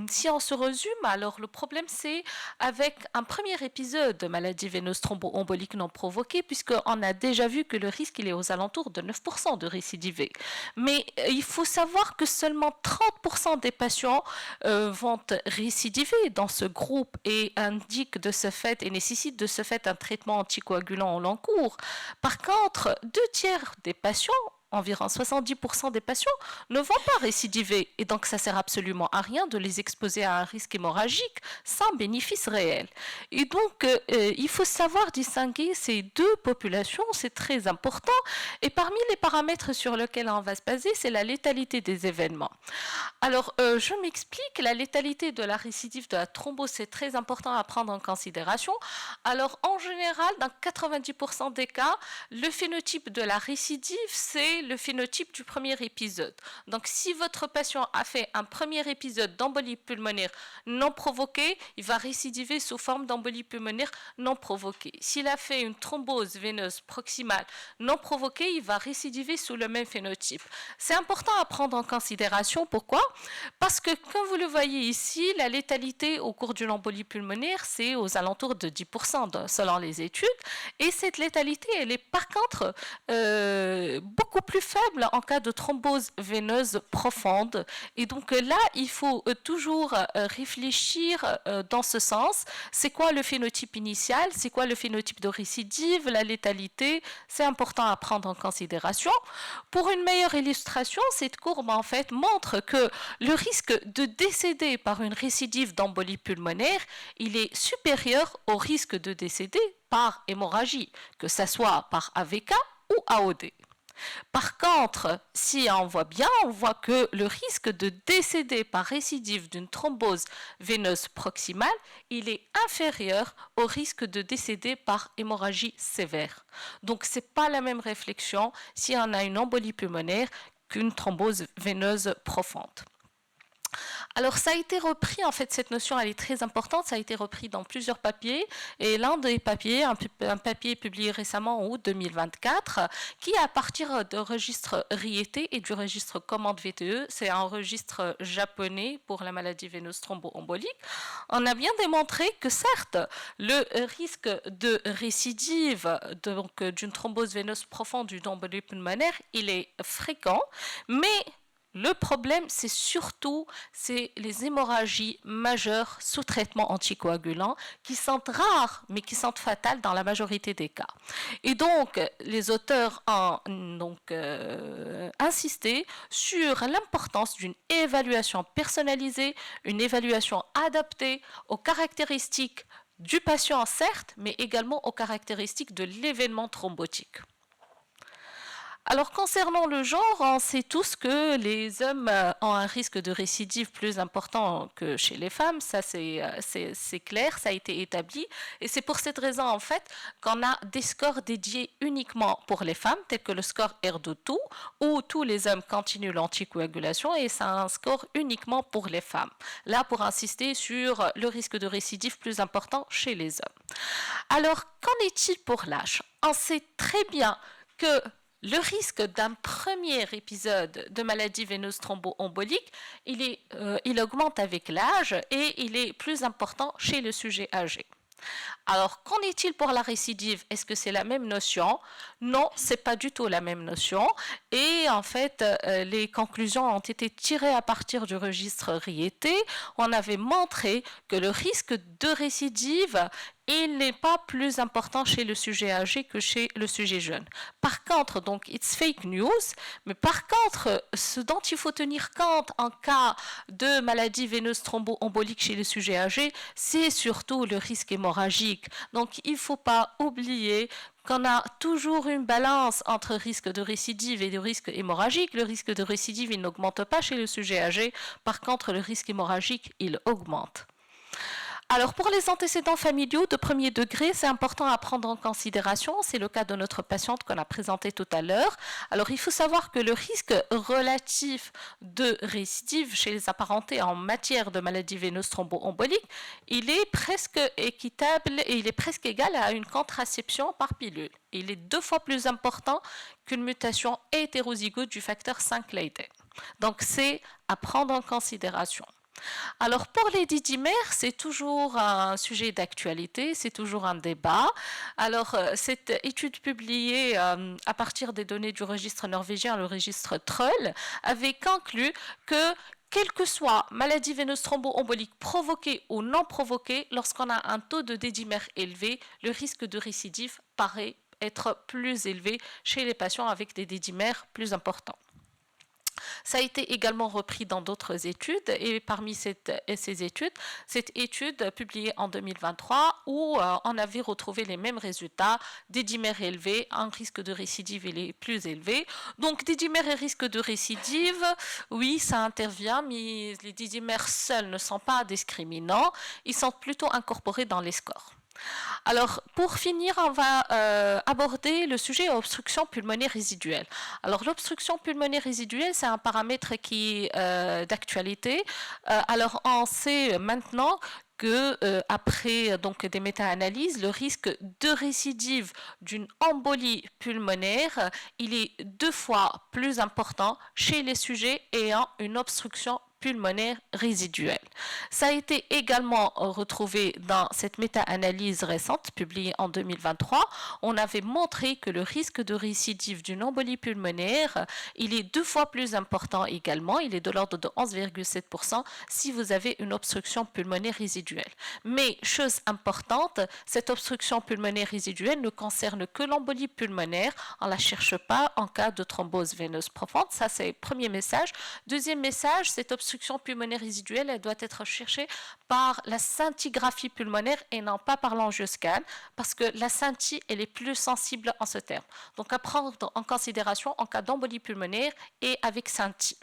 si on se résume, alors le problème, c'est avec un premier épisode de maladie veineuse thromboembolique non provoquée, puisqu'on a déjà vu que le risque il est aux alentours de 9% de récidiver. Mais il faut savoir que seulement 30% des patients vont récidiver dans ce groupe et indiquent de ce fait et nécessitent de ce fait un traitement anticoagulant en long cours. Par contre, 2/3 des patients, environ 70% des patients, ne vont pas récidiver. Et donc, ça ne sert absolument à rien de les exposer à un risque hémorragique sans bénéfice réel. Et donc, il faut savoir distinguer ces deux populations, c'est très important. Et parmi les paramètres sur lesquels on va se baser, c'est la létalité des événements. Alors, je m'explique, la létalité de la récidive de la thrombose, c'est très important à prendre en considération. Alors, en général, dans 90% des cas, le phénotype de la récidive, c'est c'est le phénotype du premier épisode. Donc, si votre patient a fait un premier épisode d'embolie pulmonaire non provoquée, il va récidiver sous forme d'embolie pulmonaire non provoquée. S'il a fait une thrombose veineuse proximale non provoquée, il va récidiver sous le même phénotype. C'est important à prendre en considération. Pourquoi? Parce que, comme vous le voyez ici, la létalité au cours d'une embolie pulmonaire, c'est aux alentours de 10% selon les études. Et cette létalité, elle est par contre beaucoup plus faible en cas de thrombose veineuse profonde. Et donc là, il faut toujours réfléchir dans ce sens. C'est quoi le phénotype initial? C'est quoi le phénotype de récidive? La létalité, c'est important à prendre en considération. Pour une meilleure illustration, cette courbe en fait montre que le risque de décéder par une récidive d'embolie pulmonaire, il est supérieur au risque de décéder par hémorragie, que ce soit par AVK ou AOD. Par contre, si on voit bien, on voit que le risque de décéder par récidive d'une thrombose veineuse proximale, il est inférieur au risque de décéder par hémorragie sévère. Donc, ce n'est pas la même réflexion si on a une embolie pulmonaire qu'une thrombose veineuse profonde. Alors, ça a été repris, en fait, cette notion, elle est très importante, ça a été repris dans plusieurs papiers, et l'un des papiers, un papier publié récemment en août 2024, qui, à partir du registre RIET et du registre commande VTE, c'est un registre japonais pour la maladie veineuse thromboembolique, on a bien démontré que, certes, le risque de récidive d'une thrombose veineuse profonde d'une embolie pulmonaire, il est fréquent, mais le problème, c'est surtout les hémorragies majeures sous traitement anticoagulant qui sont rares, mais qui sont fatales dans la majorité des cas. Et donc, les auteurs ont insisté sur l'importance d'une évaluation personnalisée, une évaluation adaptée aux caractéristiques du patient, certes, mais également aux caractéristiques de l'événement thrombotique. Alors, concernant le genre, on sait tous que les hommes ont un risque de récidive plus important que chez les femmes. Ça, c'est clair, ça a été établi. Et c'est pour cette raison, en fait, qu'on a des scores dédiés uniquement pour les femmes, tels que le score R2-2, où tous les hommes continuent l'anticoagulation, et c'est un score uniquement pour les femmes. Là, pour insister sur le risque de récidive plus important chez les hommes. Alors, qu'en est-il pour l'âge? On sait très bien que le risque d'un premier épisode de maladie veineuse thromboembolique, il augmente avec l'âge et il est plus important chez le sujet âgé. Alors, qu'en est-il pour la récidive? Est-ce que c'est la même notion? Non, ce n'est pas du tout la même notion. Et en fait, les conclusions ont été tirées à partir du registre RIET. On avait montré que le risque de récidive, il n'est pas plus important chez le sujet âgé que chez le sujet jeune. Par contre, donc, it's fake news, mais par contre, ce dont il faut tenir compte en cas de maladie veineuse thromboembolique chez le sujet âgé, c'est surtout le risque hémorragique. Donc, il ne faut pas oublier qu'on a toujours une balance entre risque de récidive et de risque hémorragique. Le risque de récidive, il n'augmente pas chez le sujet âgé. Par contre, le risque hémorragique, il augmente. Alors, pour les antécédents familiaux de premier degré, c'est important à prendre en considération. C'est le cas de notre patiente qu'on a présentée tout à l'heure. Alors, il faut savoir que le risque relatif de récidive chez les apparentés en matière de maladie veineuse thromboembolique, il est presque équitable et il est presque égal à une contraception par pilule. Il est 2 fois plus important qu'une mutation hétérozygote du facteur 5 Leiden. Donc, c'est à prendre en considération. Alors pour les didymères, c'est toujours un sujet d'actualité, c'est toujours un débat. Alors cette étude publiée à partir des données du registre norvégien, le registre TROLL, avait conclu que quelle que soit maladie veineuse thromboembolique provoquée ou non provoquée, lorsqu'on a un taux de didymère élevé, le risque de récidive paraît être plus élevé chez les patients avec des didymères plus importants. Ça a été également repris dans d'autres études et parmi ces études, cette étude publiée en 2023 où on avait retrouvé les mêmes résultats, des dimères élevés, un risque de récidive il est plus élevé. Donc des dimères et risque de récidive, oui ça intervient, mais les dimères seuls ne sont pas discriminants, ils sont plutôt incorporés dans les scores. Alors, pour finir, on va aborder le sujet obstruction pulmonaire résiduelle. Alors, l'obstruction pulmonaire résiduelle, c'est un paramètre qui est d'actualité. Alors, on sait maintenant que après donc des méta-analyses, le risque de récidive d'une embolie pulmonaire, il est 2 fois plus important chez les sujets ayant une obstruction pulmonaire résiduelle. Ça a été également retrouvé dans cette méta-analyse récente publiée en 2023. On avait montré que le risque de récidive d'une embolie pulmonaire, il est 2 fois plus important également. Il est de l'ordre de 11,7% si vous avez une obstruction pulmonaire résiduelle. Mais, chose importante, cette obstruction pulmonaire résiduelle ne concerne que l'embolie pulmonaire. On ne la cherche pas en cas de thrombose veineuse profonde. Ça, c'est le premier message. Deuxième message, cette obstruction pulmonaire résiduelle, elle doit être cherchée par la scintigraphie pulmonaire et non pas par l'angioscan, parce que la scintille, elle est plus sensible en ce terme. Donc, à prendre en considération en cas d'embolie pulmonaire et avec scintille.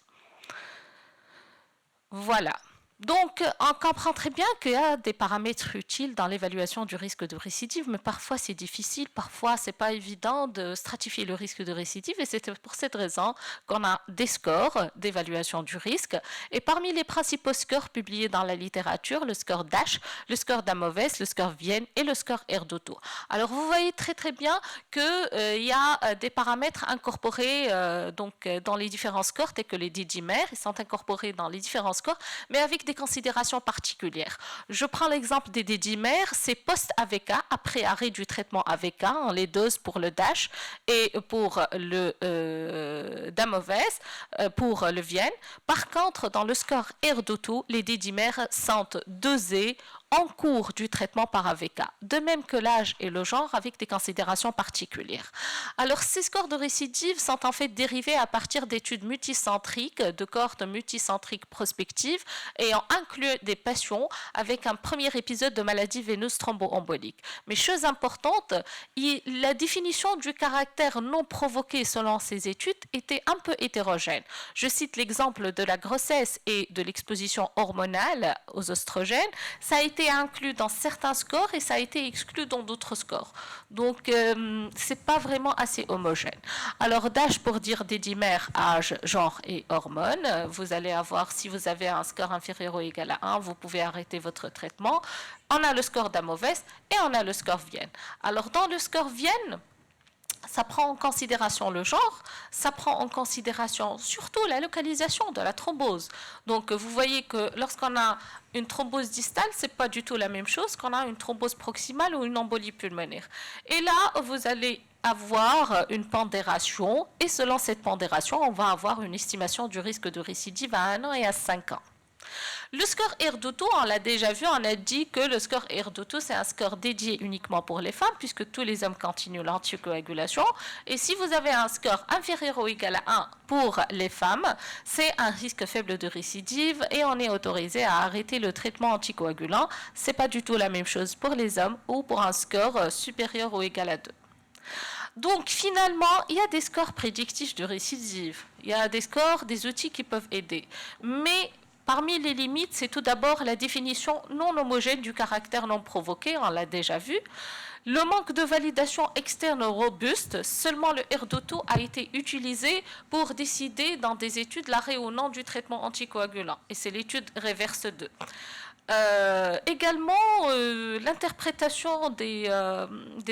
Voilà. Donc, on comprend très bien qu'il y a des paramètres utiles dans l'évaluation du risque de récidive, mais parfois c'est difficile, parfois c'est pas évident de stratifier le risque de récidive, et c'est pour cette raison qu'on a des scores d'évaluation du risque. Et parmi les principaux scores publiés dans la littérature, le score DASH, le score d'Amoves, le score Vienne et le score R-Doto. Alors, vous voyez très très bien qu'il y a des paramètres incorporés donc, dans les différents scores, tels que les didymères, ils sont incorporés dans les différents scores, mais avec des considérations particulières. Je prends l'exemple des didymères, c'est post-AVK, après arrêt du traitement AVK, les doses pour le DASH et pour le d'Amoves, pour le Vienne. Par contre, dans le score R-Doto, les didymères sont dosés en cours du traitement par AVK, de même que l'âge et le genre avec des considérations particulières. Alors, ces scores de récidive sont en fait dérivés à partir d'études multicentriques, de cohortes multicentriques prospectives, ayant inclus des patients avec un premier épisode de maladie veineuse thromboembolique. Mais chose importante, la définition du caractère non provoqué selon ces études était un peu hétérogène. Je cite l'exemple de la grossesse et de l'exposition hormonale aux oestrogènes. Ça a été inclus dans certains scores et ça a été exclu dans d'autres scores. Donc, c'est pas vraiment assez homogène. Alors, DASH pour dire didymère, âge, genre et hormones. Vous allez avoir, si vous avez un score inférieur ou égal à 1, vous pouvez arrêter votre traitement. On a le score d'Amoves et on a le score Vienne. Alors, dans le score Vienne, ça prend en considération le genre, ça prend en considération surtout la localisation de la thrombose. Donc, vous voyez que lorsqu'on a une thrombose distale, ce n'est pas du tout la même chose qu'on a une thrombose proximale ou une embolie pulmonaire. Et là, vous allez avoir une pondération, et selon cette pondération, on va avoir une estimation du risque de récidive à 1 an et à 5 ans. Le score R-Doto, on l'a déjà vu, on a dit que le score R-Doto, c'est un score dédié uniquement pour les femmes, puisque tous les hommes continuent l'anticoagulation. Et si vous avez un score inférieur ou égal à 1 pour les femmes, c'est un risque faible de récidive et on est autorisé à arrêter le traitement anticoagulant. Ce n'est pas du tout la même chose pour les hommes ou pour un score supérieur ou égal à 2. Donc, finalement, il y a des scores prédictifs de récidive. Il y a des scores, des outils qui peuvent aider. Mais parmi les limites, c'est tout d'abord la définition non homogène du caractère non provoqué, on l'a déjà vu. Le manque de validation externe robuste, seulement le R-Doto a été utilisé pour décider dans des études l'arrêt ou non du traitement anticoagulant. Et c'est l'étude REVERSE 2. Également, l'interprétation des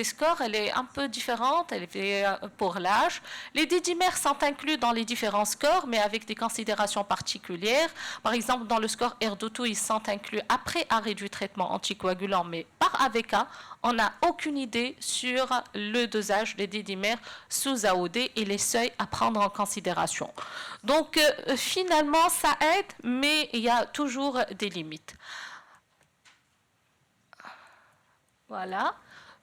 scores, elle est un peu différente, elle est pour l'âge. Les didymères sont inclus dans les différents scores, mais avec des considérations particulières. Par exemple, dans le score R-Doto, ils sont inclus après arrêt du traitement anticoagulant, mais par AVK, on n'a aucune idée sur le dosage des didymères sous AOD et les seuils à prendre en considération. Donc, finalement, ça aide, mais il y a toujours des limites. Voilà.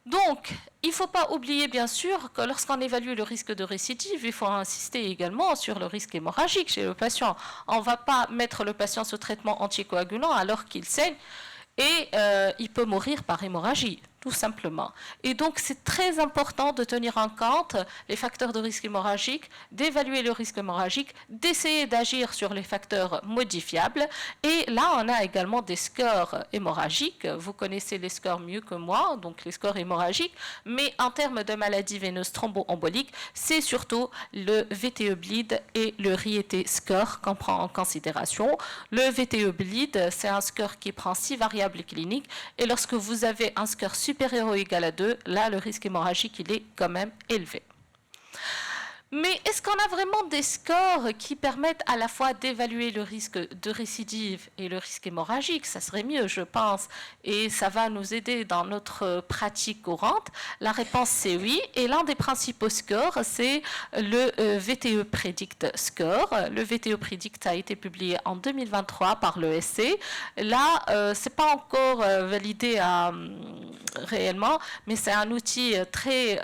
Donc, il ne faut pas oublier, bien sûr, que lorsqu'on évalue le risque de récidive, il faut insister également sur le risque hémorragique chez le patient. On ne va pas mettre le patient sous traitement anticoagulant alors qu'il saigne et il peut mourir par hémorragie. tout simplement. Et donc, c'est très important de tenir en compte les facteurs de risque hémorragique, d'évaluer le risque hémorragique, d'essayer d'agir sur les facteurs modifiables. Et là, on a également des scores hémorragiques. Vous connaissez les scores mieux que moi, donc les scores hémorragiques. Mais en termes de maladie veineuse thromboembolique, c'est surtout le VTE bleed et le RIET score qu'on prend en considération. Le VTE bleed, c'est un score qui prend 6 variables cliniques. Et lorsque vous avez un score supérieur ou égal à 2, là, le risque hémorragique, il est quand même élevé. Mais est-ce qu'on a vraiment des scores qui permettent à la fois d'évaluer le risque de récidive et le risque hémorragique? Ça serait mieux, je pense, et ça va nous aider dans notre pratique courante. La réponse, c'est oui, et l'un des principaux scores, c'est le VTE Predict Score. Le VTE Predict a été publié en 2023 par l'ESC. Là, ce n'est pas encore validé réellement, mais c'est un outil très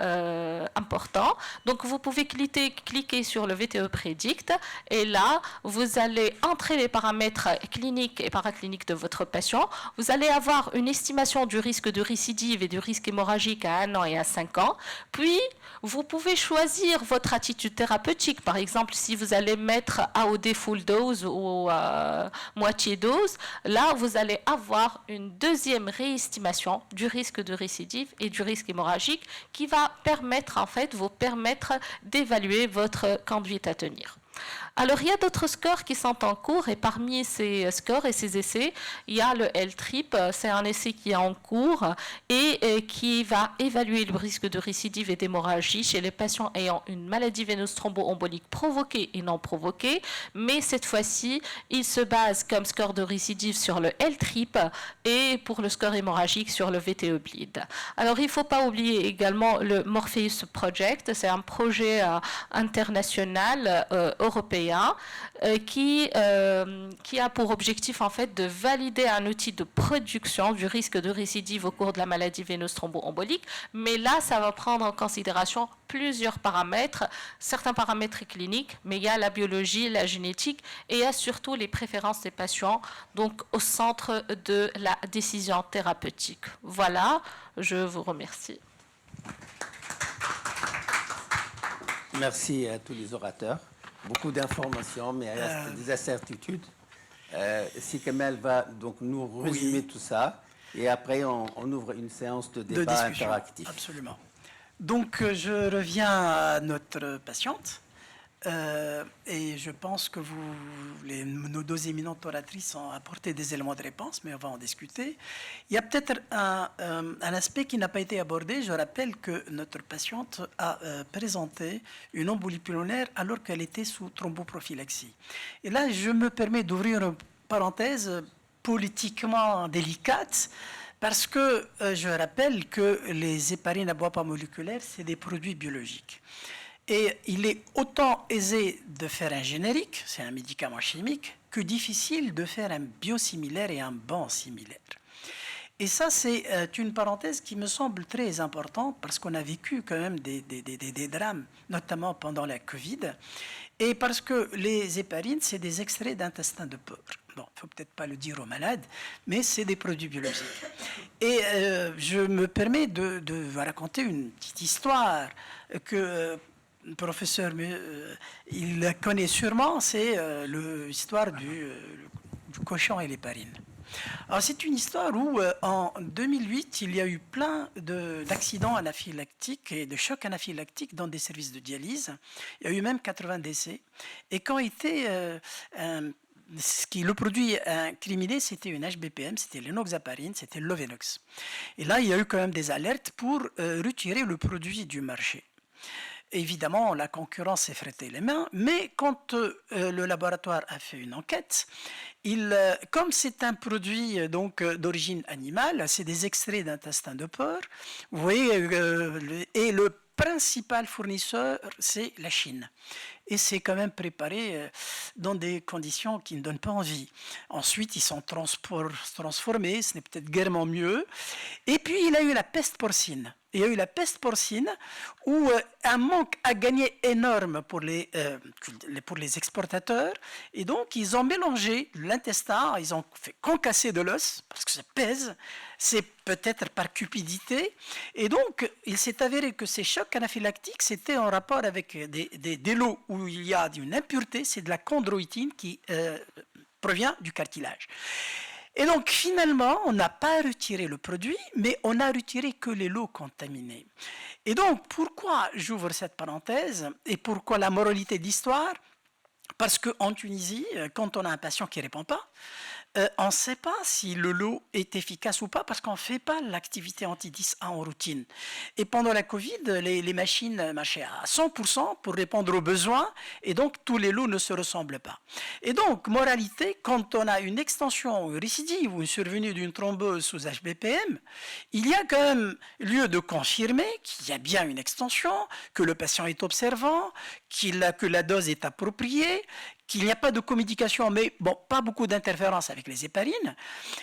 important. Donc, vous pouvez cliquer sur le VTE Predict et là, vous allez entrer les paramètres cliniques et paracliniques de votre patient. Vous allez avoir une estimation du risque de récidive et du risque hémorragique à 1 an et à 5 ans. Puis, vous pouvez choisir votre attitude thérapeutique. Par exemple, si vous allez mettre AOD full dose ou moitié dose, là, vous allez avoir une deuxième réestimation du risque de récidive et du risque hémorragique qui va permettre, en fait, vous permettre d'évaluer votre conduite à tenir. Alors, il y a d'autres scores qui sont en cours et parmi ces scores et ces essais, il y a le L-TRIP, c'est un essai qui est en cours et qui va évaluer le risque de récidive et d'hémorragie chez les patients ayant une maladie veineuse thromboembolique provoquée et non provoquée, mais cette fois-ci, il se base comme score de récidive sur le L-TRIP et pour le score hémorragique sur le VTE bleed. Alors, il ne faut pas oublier également le Morpheus Project, c'est un projet international européen qui a pour objectif en fait de valider un outil de prédiction du risque de récidive au cours de la maladie veineuse thromboembolique, mais là ça va prendre en considération plusieurs paramètres, certains paramètres cliniques, mais il y a la biologie, la génétique et il y a surtout les préférences des patients, donc au centre de la décision thérapeutique. Voilà, je vous remercie. Merci à tous les orateurs. Beaucoup d'informations, mais il reste des incertitudes. Si Kamel va donc nous résumer tout ça, et après on ouvre une séance de débat interactif. Absolument. Donc je reviens à notre patiente. Et je pense que nos deux éminentes oratrices ont apporté des éléments de réponse, mais on va en discuter. Il y a peut-être un aspect qui n'a pas été abordé. Je rappelle que notre patiente a présenté une embolie pulmonaire alors qu'elle était sous thromboprophylaxie. Et là, je me permets d'ouvrir une parenthèse politiquement délicate, parce que je rappelle que les héparines à bois pas moléculaires, c'est des produits biologiques. Et il est autant aisé de faire un générique, c'est un médicament chimique, que difficile de faire un biosimilaire et un bon similaire. Et ça, c'est une parenthèse qui me semble très importante parce qu'on a vécu quand même des drames, notamment pendant la Covid, et parce que les héparines, c'est des extraits d'intestin de porc. Bon, il ne faut peut-être pas le dire aux malades, mais c'est des produits biologiques. Et je me permets de vous raconter une petite histoire que... le professeur, il la connaît sûrement, c'est l'histoire du cochon et l'héparine. Alors c'est une histoire où en 2008, il y a eu plein d'accidents anaphylactiques et de chocs anaphylactiques dans des services de dialyse. Il y a eu même 80 décès. Et quand le produit incriminé, c'était une HBPM, c'était l'enoxaparine, c'était l'Ovenox. Et là, il y a eu quand même des alertes pour retirer le produit du marché. Évidemment, la concurrence s'est frotté les mains, mais quand le laboratoire a fait une enquête, comme c'est un produit donc d'origine animale, c'est des extraits d'intestin de porc, vous voyez, et le principal fournisseur, c'est la Chine. Et c'est quand même préparé dans des conditions qui ne donnent pas envie. Ensuite, ils sont transformés, ce n'est peut-être guèrement mieux. Et puis, il a eu la peste porcine. il y a eu la peste porcine, où un manque à gagner énorme pour les exportateurs. Et donc, ils ont mélangé l'intestin, ils ont fait concasser de l'os, parce que ça pèse, c'est peut-être par cupidité. Et donc, il s'est avéré que ces chocs anaphylactiques, c'était en rapport avec des lots où il y a une impureté, c'est de la chondroïtine qui provient du cartilage. Et donc, finalement, on n'a pas retiré le produit, mais on n'a retiré que les lots contaminés. Et donc, pourquoi j'ouvre cette parenthèse et pourquoi la moralité de l'histoire? Parce qu'en Tunisie, quand on a un patient qui ne répond pas, on ne sait pas si le lot est efficace ou pas parce qu'on ne fait pas l'activité anti-10A en routine. Et pendant la Covid, les machines marchaient à 100% pour répondre aux besoins et donc tous les lots ne se ressemblent pas. Et donc, moralité, quand on a une extension, une récidive ou une survenue d'une thrombose sous HBPM, il y a quand même lieu de confirmer qu'il y a bien une extension, que le patient est observant, que la dose est appropriée, qu'il n'y a pas de comédication, mais bon, pas beaucoup d'interférences avec les héparines,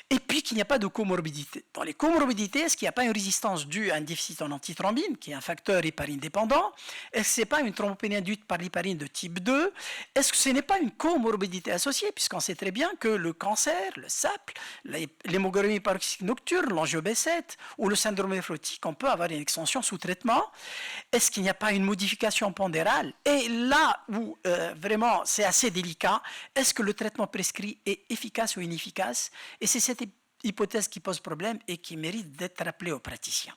et puis qu'il n'y a pas de comorbidité. Dans les comorbidités, est-ce qu'il n'y a pas une résistance due à un déficit en antithrombine, qui est un facteur héparine dépendant? Est-ce que ce n'est pas une thrombopénie induite par l'héparine de type 2? Est-ce que ce n'est pas une comorbidité associée, puisqu'on sait très bien que le cancer, le SAPL, l'hémoglobine paroxyste nocturne, l'angio-B7 ou le syndrome néphrotique, on peut avoir une extension sous traitement? Est-ce qu'il n'y a pas une modification pondérale? Et là où vraiment c'est assez délicat, est-ce que le traitement prescrit est efficace ou inefficace? Et c'est cette hypothèse qui pose problème et qui mérite d'être rappelée aux praticiens.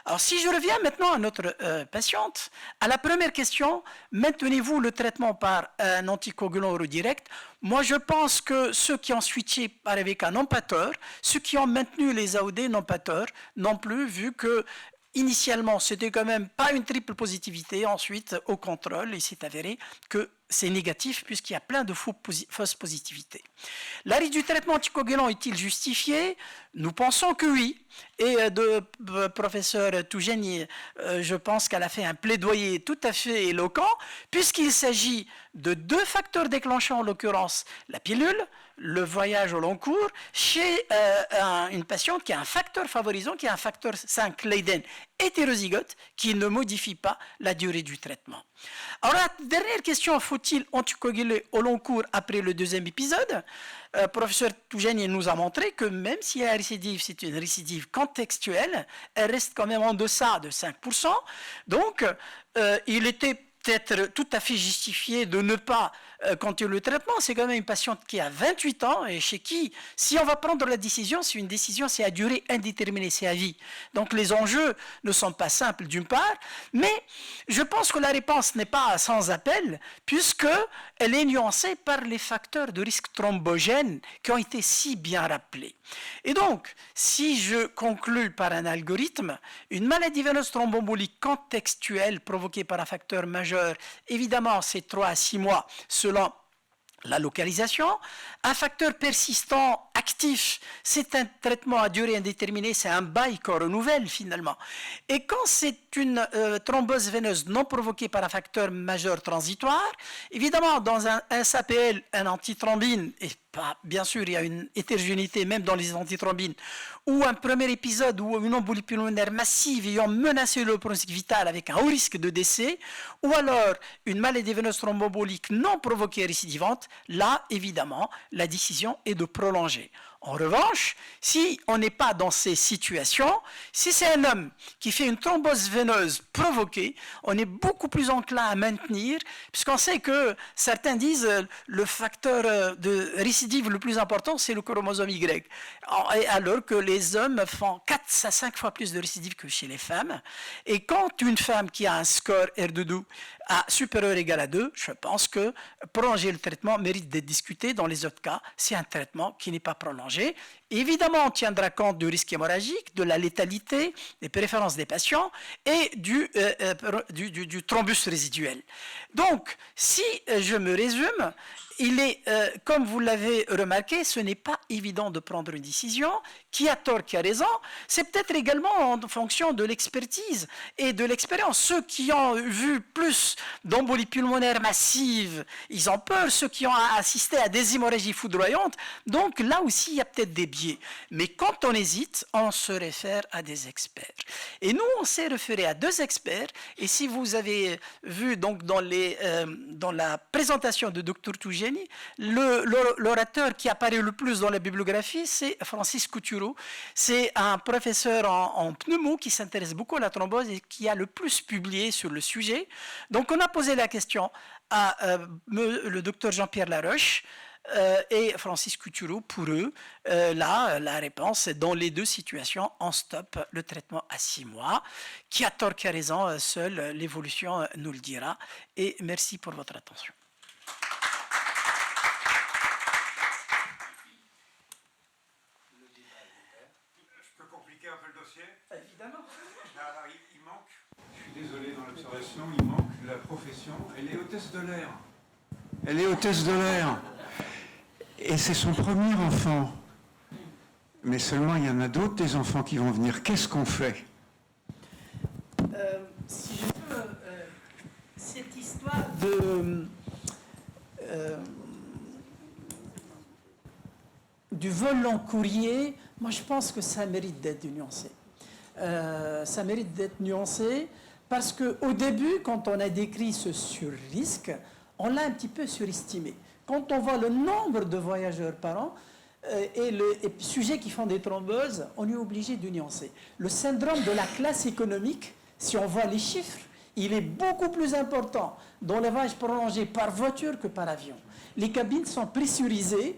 Alors si je reviens maintenant à notre patiente, à la première question, maintenez-vous le traitement par un anticoagulant eurodirect? Moi je pense que ceux qui ont switché avec un non-pateur, ceux qui ont maintenu les AOD non-pateurs non plus, vu que initialement, c'était quand même pas une triple positivité. Ensuite, au contrôle, il s'est avéré que c'est négatif puisqu'il y a plein de fausses positivités. L'arrêt du traitement anticoagulant est-il justifié? Nous pensons que oui. Et professeur Toujeni, je pense qu'elle a fait un plaidoyer tout à fait éloquent puisqu'il s'agit de deux facteurs déclenchants, en l'occurrence la pilule, le voyage au long cours, chez une patiente qui a un facteur favorisant, qui a un facteur 5 Leiden hétérozygote, qui ne modifie pas la durée du traitement. Alors la dernière question, faut-il anticoaguler au long cours après le deuxième épisode? Professeur Toujeni nous a montré que même si la récidive, c'est une récidive contextuelle, elle reste quand même en deçà de 5%. Donc, il était peut-être tout à fait justifié de ne pas continuer le traitement. C'est quand même une patiente qui a 28 ans et chez qui, si on va prendre la décision, c'est une décision, c'est à durée indéterminée, c'est à vie. Donc les enjeux ne sont pas simples d'une part, mais je pense que la réponse n'est pas sans appel puisqu'elle est nuancée par les facteurs de risque thrombogène qui ont été si bien rappelés. Et donc, si je conclus par un algorithme, une maladie veineuse thromboembolique contextuelle provoquée par un facteur majeur, évidemment, c'est 3 à 6 mois selon la localisation. Un facteur persistant actif, c'est un traitement à durée indéterminée, c'est un bail qu'on renouvelle finalement. Et quand c'est une thrombose veineuse non provoquée par un facteur majeur transitoire, évidemment dans un SAPL, un antithrombine, et pas, bien sûr il y a une hétérogénéité même dans les antithrombines, ou un premier épisode ou une embolie pulmonaire massive ayant menacé le pronostic vital avec un haut risque de décès, ou alors une maladie veineuse thromboembolique non provoquée récidivante, là évidemment la décision est de prolonger. En revanche, si on n'est pas dans ces situations, si c'est un homme qui fait une thrombose veineuse provoquée, on est beaucoup plus enclin à maintenir, puisqu'on sait que certains disent le facteur de récidive le plus important, c'est le chromosome Y. Alors que les hommes font 4 à 5 fois plus de récidive que chez les femmes. Et quand une femme qui a un score R2 supérieur ou égal à 2, je pense que prolonger le traitement mérite d'être discuté. Dans les autres cas, c'est un traitement qui n'est pas prolongé. Évidemment, on tiendra compte du risque hémorragique, de la létalité, des préférences des patients et du thrombus résiduel. Donc, si je me résume, il est, comme vous l'avez remarqué, ce n'est pas évident de prendre une décision. Qui a tort, qui a raison? C'est peut-être également en fonction de l'expertise et de l'expérience. Ceux qui ont vu plus d'embolie pulmonaire massive, ils ont peur. Ceux qui ont assisté à des hémorragies foudroyantes, donc là aussi, il y a peut-être des biais. étudié. Mais quand on hésite, on se réfère à des experts. Et nous, on s'est référé à 2 experts. Et si vous avez vu donc dans la présentation de Dr Toujani, l'orateur qui apparaît le plus dans la bibliographie, c'est Francis Coutureau. C'est un professeur en pneumo qui s'intéresse beaucoup à la thrombose et qui a le plus publié sur le sujet. Donc on a posé la question à le docteur Jean-Pierre Laroche et Francis Coutureau. Pour eux, là, la réponse est dans les 2 situations, on stoppe le traitement à 6 mois. Qui a tort, qui a raison, seule l'évolution nous le dira. Et merci pour votre attention. Je peux compliquer un peu le dossier? Évidemment. Alors, il manque, je suis désolé dans l'observation, il manque la profession. Elle est hôtesse de l'air. Elle est hôtesse de l'air. Et c'est son premier enfant. Mais seulement, il y en a d'autres des enfants qui vont venir. Qu'est-ce qu'on fait? Si je peux, cette histoire du vol en courrier, moi je pense que ça mérite d'être nuancé. Ça mérite d'être nuancé parce qu'au début, quand on a décrit ce sur-risque, on l'a un petit peu surestimé. Quand on voit le nombre de voyageurs par an et les sujets qui font des thromboses, on est obligé de nuancer. Le syndrome de la classe économique, si on voit les chiffres, il est beaucoup plus important dans les voyages prolongés par voiture que par avion. Les cabines sont pressurisées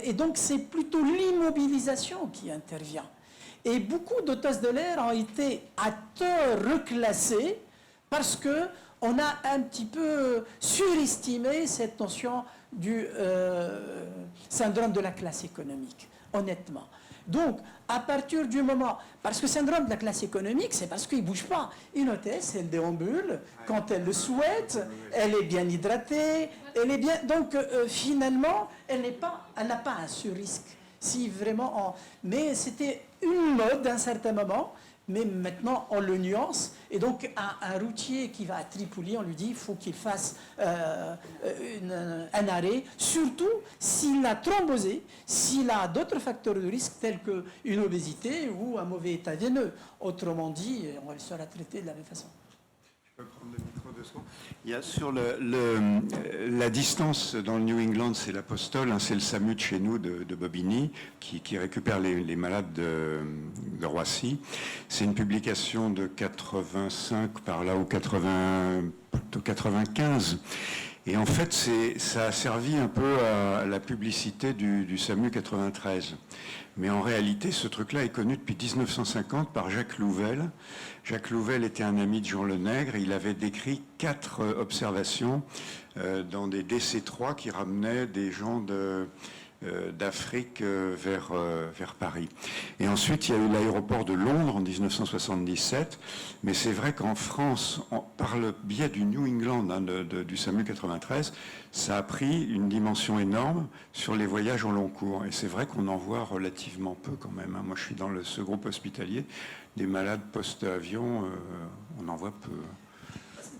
et donc c'est plutôt l'immobilisation qui intervient. Et beaucoup d'hôtesses de l'air ont été à tort reclassées parce qu'on a un petit peu surestimé cette notion du syndrome de la classe économique, honnêtement. Donc, à partir du moment... Parce que le syndrome de la classe économique, c'est parce qu'il ne bouge pas. Une hôtesse, elle déambule quand elle le souhaite, elle est bien hydratée, elle est bien... Donc, finalement, elle n'a pas un sur-risque. Si vraiment... Mais c'était une mode à un certain moment, mais maintenant, on le nuance. Et donc, un routier qui va à Tripoli, on lui dit qu'il faut qu'il fasse un arrêt, surtout s'il a thrombosé, s'il a d'autres facteurs de risque tels qu'une obésité ou un mauvais état veineux. Autrement dit, on sera traité de la même façon. Je peux prendre le micro 2 secondes. Il y a sur la distance dans le New England, c'est l'Apostole, hein, c'est le SAMU de chez nous de Bobigny qui récupère les malades de Roissy. C'est une publication de 85 par là ou 95. Et en fait, ça a servi un peu à la publicité du SAMU 93. Mais en réalité, ce truc-là est connu depuis 1950 par Jacques Louvel. Jacques Louvel était un ami de Jean Lenègre. Il avait décrit 4 observations dans des DC-3 qui ramenaient des gens d'Afrique vers Paris. Et ensuite, il y a eu l'aéroport de Londres en 1977. Mais c'est vrai qu'en France, par le biais du New England, hein, du SAMU 93, ça a pris une dimension énorme sur les voyages en long cours. Et c'est vrai qu'on en voit relativement peu quand même, hein. Moi, je suis dans ce groupe hospitalier. Des malades post-avion, on en voit peu.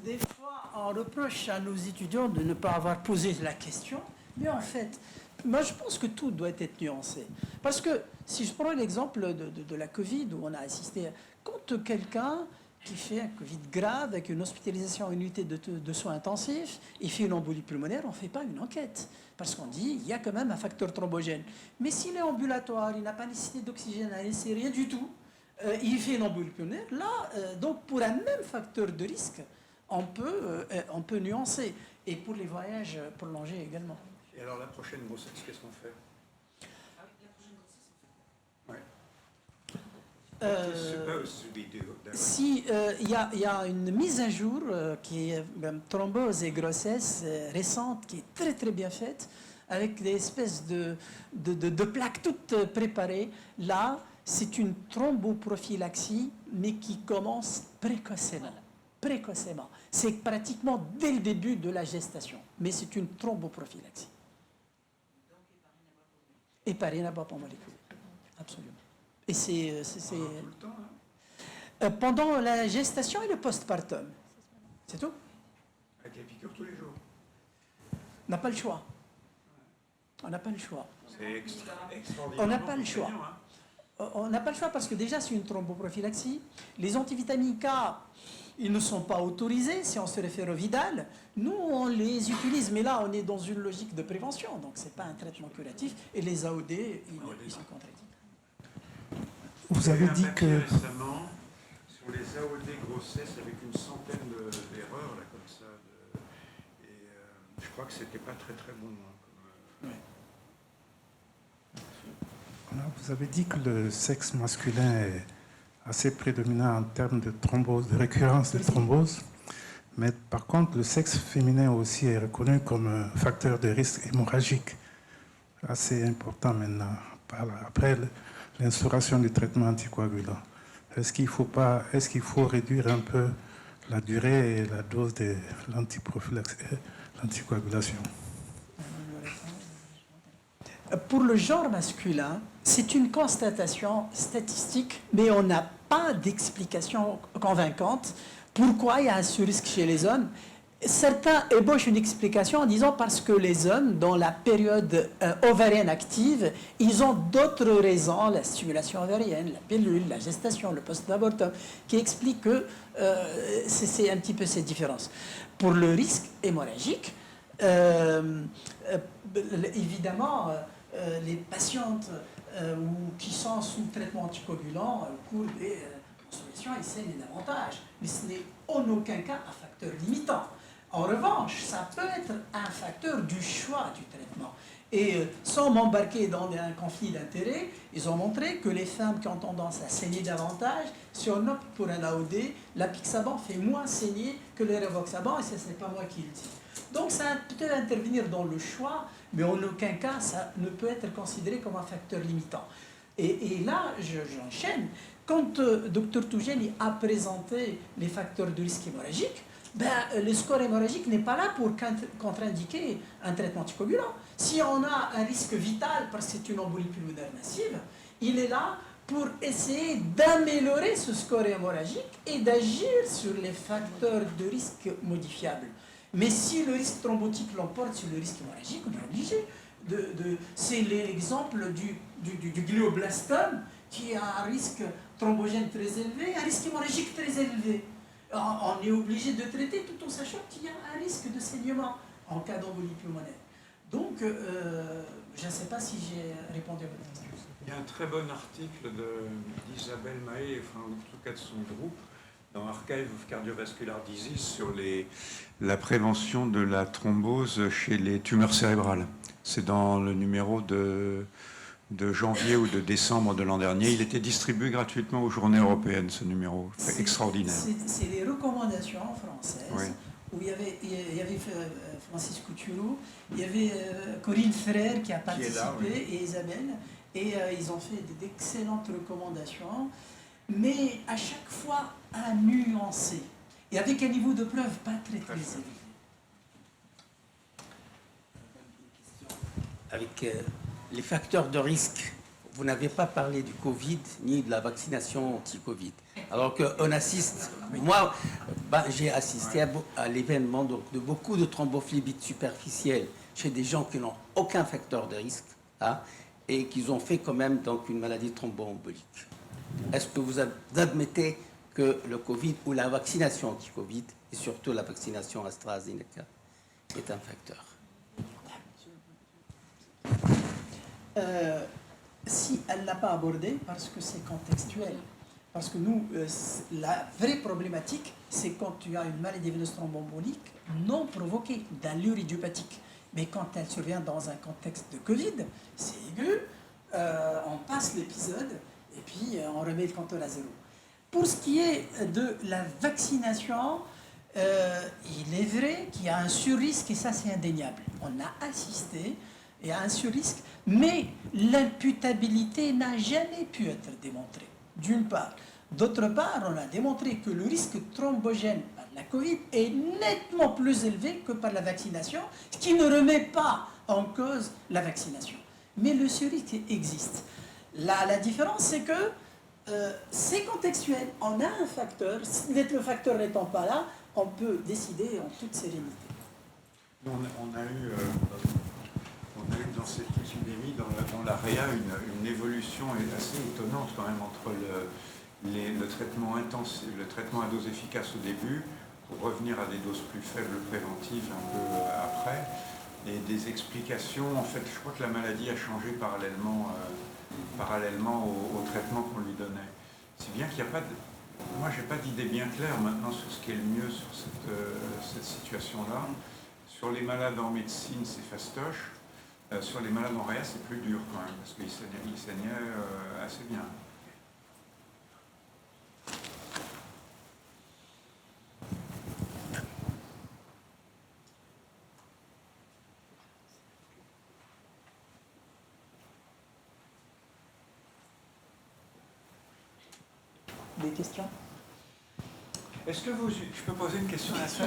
Des fois, on reproche à nos étudiants de ne pas avoir posé la question. Mais en fait, moi, je pense que tout doit être nuancé. Parce que si je prends l'exemple de la Covid, où on a assisté, quand quelqu'un qui fait un Covid grave avec une hospitalisation en unité de soins intensifs, il fait une embolie pulmonaire, on ne fait pas une enquête. Parce qu'on dit, il y a quand même un facteur thrombogène. Mais s'il est ambulatoire, il n'a pas nécessité d'oxygène, c'est rien du tout, il fait une embolie pulmonaire, là, donc pour un même facteur de risque, on peut nuancer. Et pour les voyages prolongés également. Et alors la prochaine grossesse, qu'est-ce qu'on fait? Si il y a une mise à jour qui est thrombose et grossesse récente qui est très très bien faite avec des espèces de plaques toutes préparées. Là, c'est une thromboprophylaxie mais qui commence précocement. C'est pratiquement dès le début de la gestation, mais c'est une thromboprophylaxie. Héparine-abortomolécule. Absolument. Et c'est pendant la gestation et le postpartum. C'est tout. Avec les piqûres tous les jours. On n'a pas le choix. On n'a pas le choix. C'est C'est On n'a pas le choix. On n'a pas le choix parce que déjà c'est une thromboprophylaxie. Les antivitamines K, ils ne sont pas autorisés si on se réfère au Vidal. Nous, on les utilise, mais là, on est dans une logique de prévention, donc ce n'est pas un traitement curatif. Et les AOD, ils sont contre-indiqués. Vous avez dit que... récemment sur les AOD grossesse avec une centaine d'erreurs, là, comme ça. Je crois que c'était pas très très bon. Vous avez dit que le sexe masculin est assez prédominant en termes de thrombose, de récurrence de thrombose. Mais par contre, le sexe féminin aussi est reconnu comme un facteur de risque hémorragique assez important maintenant, après l'instauration du traitement anticoagulant. Est-ce qu'il faut réduire un peu la durée et la dose de l'anticoagulation? Pour le genre masculin, c'est une constatation statistique, mais on n'a pas d'explication convaincante. Pourquoi il y a un surrisque chez les hommes? Certains ébauchent une explication en disant parce que les hommes, dans la période ovarienne active, ils ont d'autres raisons, la stimulation ovarienne, la pilule, la gestation, le post-abortum, qui expliquent que c'est un petit peu cette différence. Pour le risque hémorragique, évidemment, les patientes qui sont sous traitement anticoagulant au cours des consultations, ils saignent davantage. Mais ce n'est en aucun cas un facteur limitant. En revanche, ça peut être un facteur du choix du traitement. Et sans m'embarquer dans un conflit d'intérêts, ils ont montré que les femmes qui ont tendance à saigner davantage, si on opte pour un AOD, l'apixaban fait moins saigner que le rivaroxaban, et ce n'est pas moi qui le dis. Donc ça peut intervenir dans le choix, mais en aucun cas ça ne peut être considéré comme un facteur limitant. Et là, j'enchaîne. Quand Dr Toujeni a présenté les facteurs de risque hémorragique, le score hémorragique n'est pas là pour contre-indiquer un traitement anticoagulant. Si on a un risque vital parce que c'est une embolie pulmonaire massive, il est là pour essayer d'améliorer ce score hémorragique et d'agir sur les facteurs de risque modifiables. Mais si le risque thrombotique l'emporte sur le risque hémorragique, on est obligé c'est l'exemple du glioblastome qui a un risque thrombogène très élevé, un risque hémorragique très élevé. On est obligé de traiter tout en sachant qu'il y a un risque de saignement en cas d'embolie pulmonaire. Donc, je ne sais pas si j'ai répondu à votre question. Il y a un très bon article d'Isabelle Mahé, enfin, en tout cas de son groupe, dans Archive of Cardiovascular Disease sur la prévention de la thrombose chez les tumeurs cérébrales. C'est dans le numéro de janvier ou de décembre de l'an dernier. Il était distribué gratuitement aux journées européennes, ce numéro. Extraordinaire. C'est les recommandations françaises, oui. Où il y avait Francis Coutureau, il y avait Corinne Frère qui a participé, là, oui. et Isabelle, et ils ont fait d'excellentes recommandations, mais à chaque fois à nuancer, et avec un niveau de preuve pas très élevé. Avec les facteurs de risque, vous n'avez pas parlé du Covid ni de la vaccination anti-Covid. Alors qu'on assiste, moi, j'ai assisté à l'événement de beaucoup de thrombophlébites superficielles chez des gens qui n'ont aucun facteur de risque, et qui ont fait quand même donc une maladie thromboembolique. Est-ce que vous admettez que le Covid ou la vaccination anti-Covid, et surtout la vaccination AstraZeneca, est un facteur? Si elle ne l'a pas abordé, parce que c'est contextuel. Parce que nous, la vraie problématique, c'est quand tu as une maladie veineuse thromboembolique non provoquée, d'allure idiopathique. Mais quand elle survient dans un contexte de Covid, c'est aigu, on passe l'épisode et puis on remet le compteur à zéro. Pour ce qui est de la vaccination, il est vrai qu'il y a un surrisque et ça c'est indéniable. On a assisté et à un surrisque, mais l'imputabilité n'a jamais pu être démontrée, d'une part. D'autre part, on a démontré que le risque thrombogène par la Covid est nettement plus élevé que par la vaccination, ce qui ne remet pas en cause la vaccination. Mais le surrisque existe. La différence, c'est que c'est contextuel. On a un facteur, le facteur n'étant pas là, on peut décider en toute sérénité. On a eu eu dans cette épidémie, dans la réa, une évolution assez étonnante quand même entre le traitement intensif, le traitement à dose efficace au début, pour revenir à des doses plus faibles préventives un peu après, et des explications. En fait, je crois que la maladie a changé parallèlement au traitement qu'on lui donnait. Si bien qu'il n'y a pas de... Moi, je n'ai pas d'idée bien claire maintenant sur ce qui est le mieux sur cette situation-là. Sur les malades en médecine, c'est fastoche. Sur les malades en réa, c'est plus dur quand même, parce qu'ils saignaient assez bien. Des questions? Est-ce que je peux poser une question là-dessus?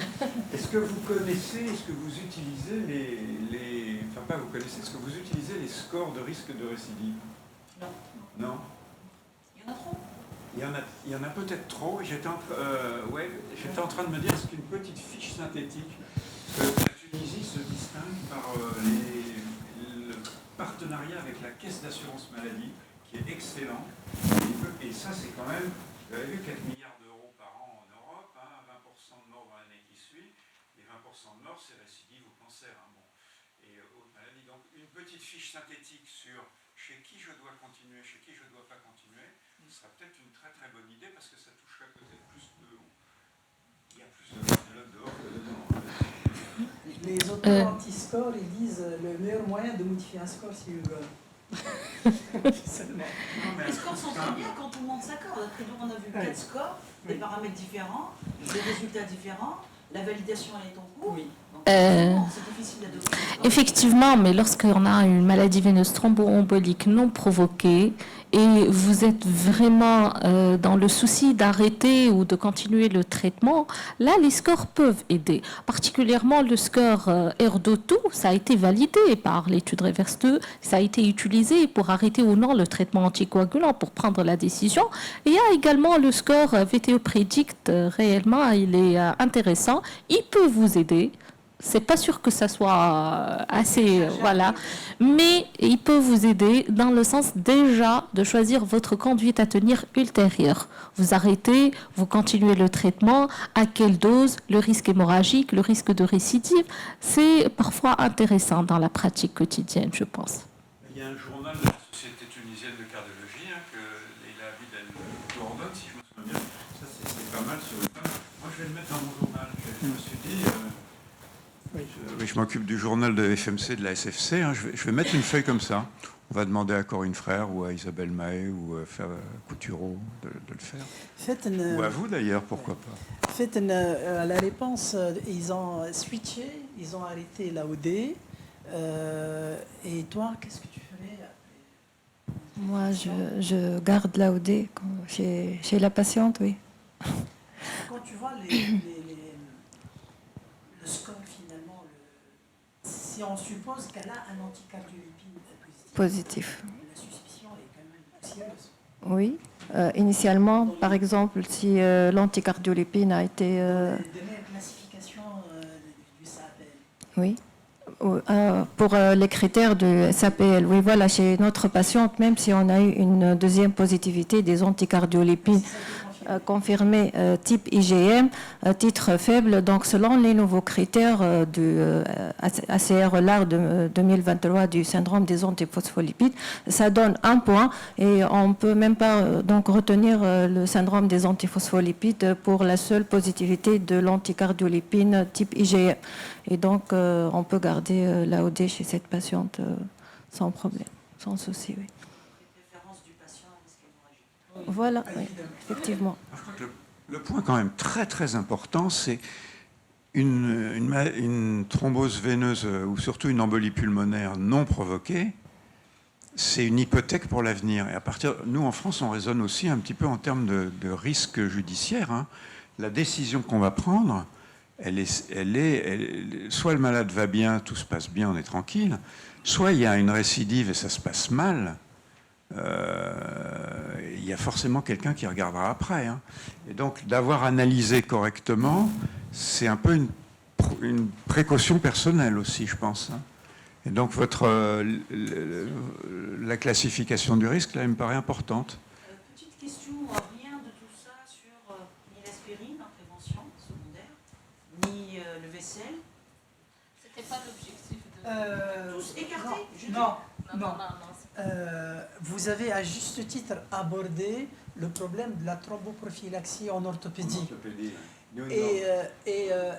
Est-ce que vous connaissez, est-ce que vous utilisez enfin pas vous connaissez, est-ce que vous utilisez les scores de risque de récidive? Non. Non? Il y en a trop. Il y en a peut-être trop. J'étais en train de me dire, est-ce qu'une petite fiche synthétique, la Tunisie se distingue par le partenariat avec la caisse d'assurance maladie, qui est excellent. Et ça, c'est quand même, vous avez vu, 4 milliards d'euros par an en Europe, 20% de morts dans l'année qui suit, et 20% de morts, c'est récidive au cancer. Et autres maladies. Donc, une petite fiche synthétique sur chez qui je dois continuer, chez qui je ne dois pas continuer, ce sera peut-être une très très bonne idée, parce que ça toucherait peut-être plus de... Il y a plus de cardiologues dehors que dedans. Les auteurs anti-score, ils disent le meilleur moyen de modifier un score, c'est le seulement. Les scores sont très bien quand tout le monde s'accorde. Après nous, on a vu 4 scores, des paramètres différents, des résultats différents. La validation, elle est en cours. Oui. Donc, c'est difficile d'adopter. Effectivement, mais lorsqu'on a une maladie veineuse thromboembolique non provoquée et vous êtes vraiment dans le souci d'arrêter ou de continuer le traitement, là, les scores peuvent aider. Particulièrement le score R2-2, ça a été validé par l'étude Reverse 2, ça a été utilisé pour arrêter ou non le traitement anticoagulant, pour prendre la décision. Et il y a également le score VTE Predict, réellement, il est intéressant, il peut vous aider. C'est pas sûr que ça soit assez, voilà, mais il peut vous aider dans le sens déjà de choisir votre conduite à tenir ultérieure. Vous arrêtez, vous continuez le traitement, à quelle dose, le risque hémorragique, le risque de récidive, c'est parfois intéressant dans la pratique quotidienne, je pense. Il y a un journal de la Société tunisienne de cardiologie que Leila Abid elle coordonne, si je me souviens bien. Ça, c'est pas mal sur le thème. Moi, je vais le mettre dans mon journal. Je me suis dit... Oui, je m'occupe du journal de FMC, de la SFC. Je vais mettre une feuille comme ça. On va demander à Corinne Frère ou à Isabelle Mahé ou à Coutureau de le faire. Ou à vous d'ailleurs, pourquoi pas. À la réponse, ils ont switché, ils ont arrêté l'AOD. Et toi, qu'est-ce que tu ferais après? Moi, je garde l'AOD chez la patiente, oui. Quand tu vois le score finalement, si on suppose qu'elle a un anticardiolipine Positif. la suspicion est quand même poussiéreuse. Oui. Initialement, par exemple, si l'anticardiolipine a été... De même classification du SAPL. Oui. Pour les critères de SAPL, oui, voilà, chez notre patiente, même si on a eu une deuxième positivité des anticardiolipines confirmées type IgM, titre faible, donc selon les nouveaux critères du ACR-LAR de 2023 du syndrome des antiphospholipides, ça donne 1 point et on ne peut même pas donc retenir le syndrome des antiphospholipides pour la seule positivité de l'anticardiolipine type IgM. Et donc, on peut garder l'AOD chez cette patiente sans problème, sans souci. Oui. Voilà, oui, effectivement. Je crois que le point quand même très très important, c'est une thrombose veineuse ou surtout une embolie pulmonaire non provoquée, c'est une hypothèque pour l'avenir. Et à partir, nous en France, on raisonne aussi un petit peu en termes de risque judiciaire. Hein. La décision qu'on va prendre, soit le malade va bien, tout se passe bien, on est tranquille, soit il y a une récidive et ça se passe mal. Il y a forcément quelqu'un qui regardera après. Hein. Et donc, d'avoir analysé correctement, c'est un peu une précaution personnelle aussi, je pense. Hein. Et donc, la classification du risque, là, elle me paraît importante. Petite question, rien de tout ça sur ni l'aspirine en prévention secondaire, ni le vaisselle. C'était pas l'objectif Tous écartés? Non. Vous avez à juste titre abordé le problème de la thromboprophylaxie en orthopédie. Et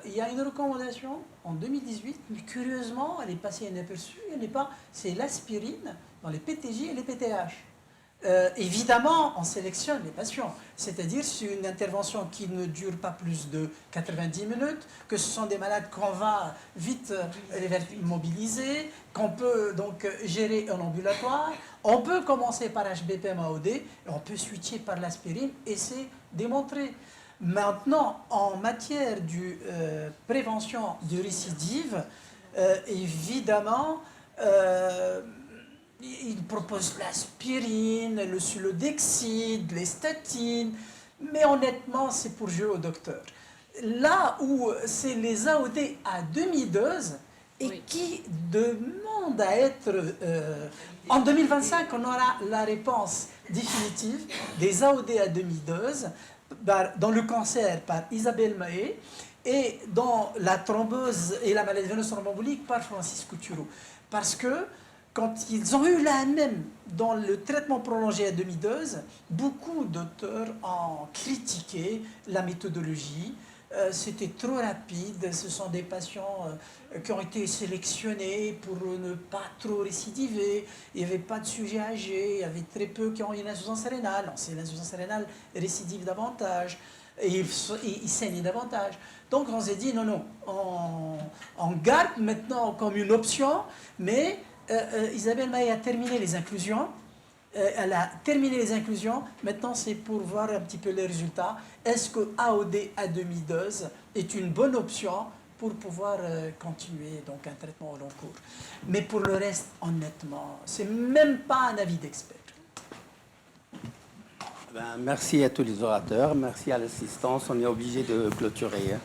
il y a une recommandation en 2018, mais curieusement, elle est passée inaperçue, c'est l'aspirine dans les PTJ et les PTH. Évidemment, on sélectionne les patients, c'est-à-dire c'est une intervention qui ne dure pas plus de 90 minutes, que ce sont des malades qu'on va vite mobiliser, qu'on peut donc gérer en ambulatoire, on peut commencer par HBP-MAOD, et on peut switcher par l'aspirine, et c'est démontré. Maintenant, en matière de prévention de récidive, évidemment, il propose l'aspirine, le sulodexide, les statines, mais honnêtement, c'est pour jouer au docteur. Là où c'est les AOD à demi-dose et qui demandent à être... en 2025, on aura la réponse définitive des AOD à demi-dose dans le cancer par Isabelle Mahé et dans la thrombose et la maladie veineuse thromboembolique par Francis Coutureau. Parce que quand ils ont eu la même dans le traitement prolongé à demi-dose, beaucoup d'auteurs ont critiqué la méthodologie. C'était trop rapide, ce sont des patients qui ont été sélectionnés pour ne pas trop récidiver, il n'y avait pas de sujets âgés, il y avait très peu qui ont une insuffisance rénale, l'insuffisance rénale récidive davantage, et ils saignent davantage. Donc on s'est dit non, on garde maintenant comme une option, mais Isabelle Mahé a terminé les inclusions. Elle a terminé les inclusions. Maintenant, c'est pour voir un petit peu les résultats. Est-ce que AOD à demi-dose est une bonne option pour pouvoir continuer donc un traitement au long cours? Mais pour le reste, honnêtement, c'est même pas un avis d'expert. Merci à tous les orateurs. Merci à l'assistance. On est obligé de clôturer.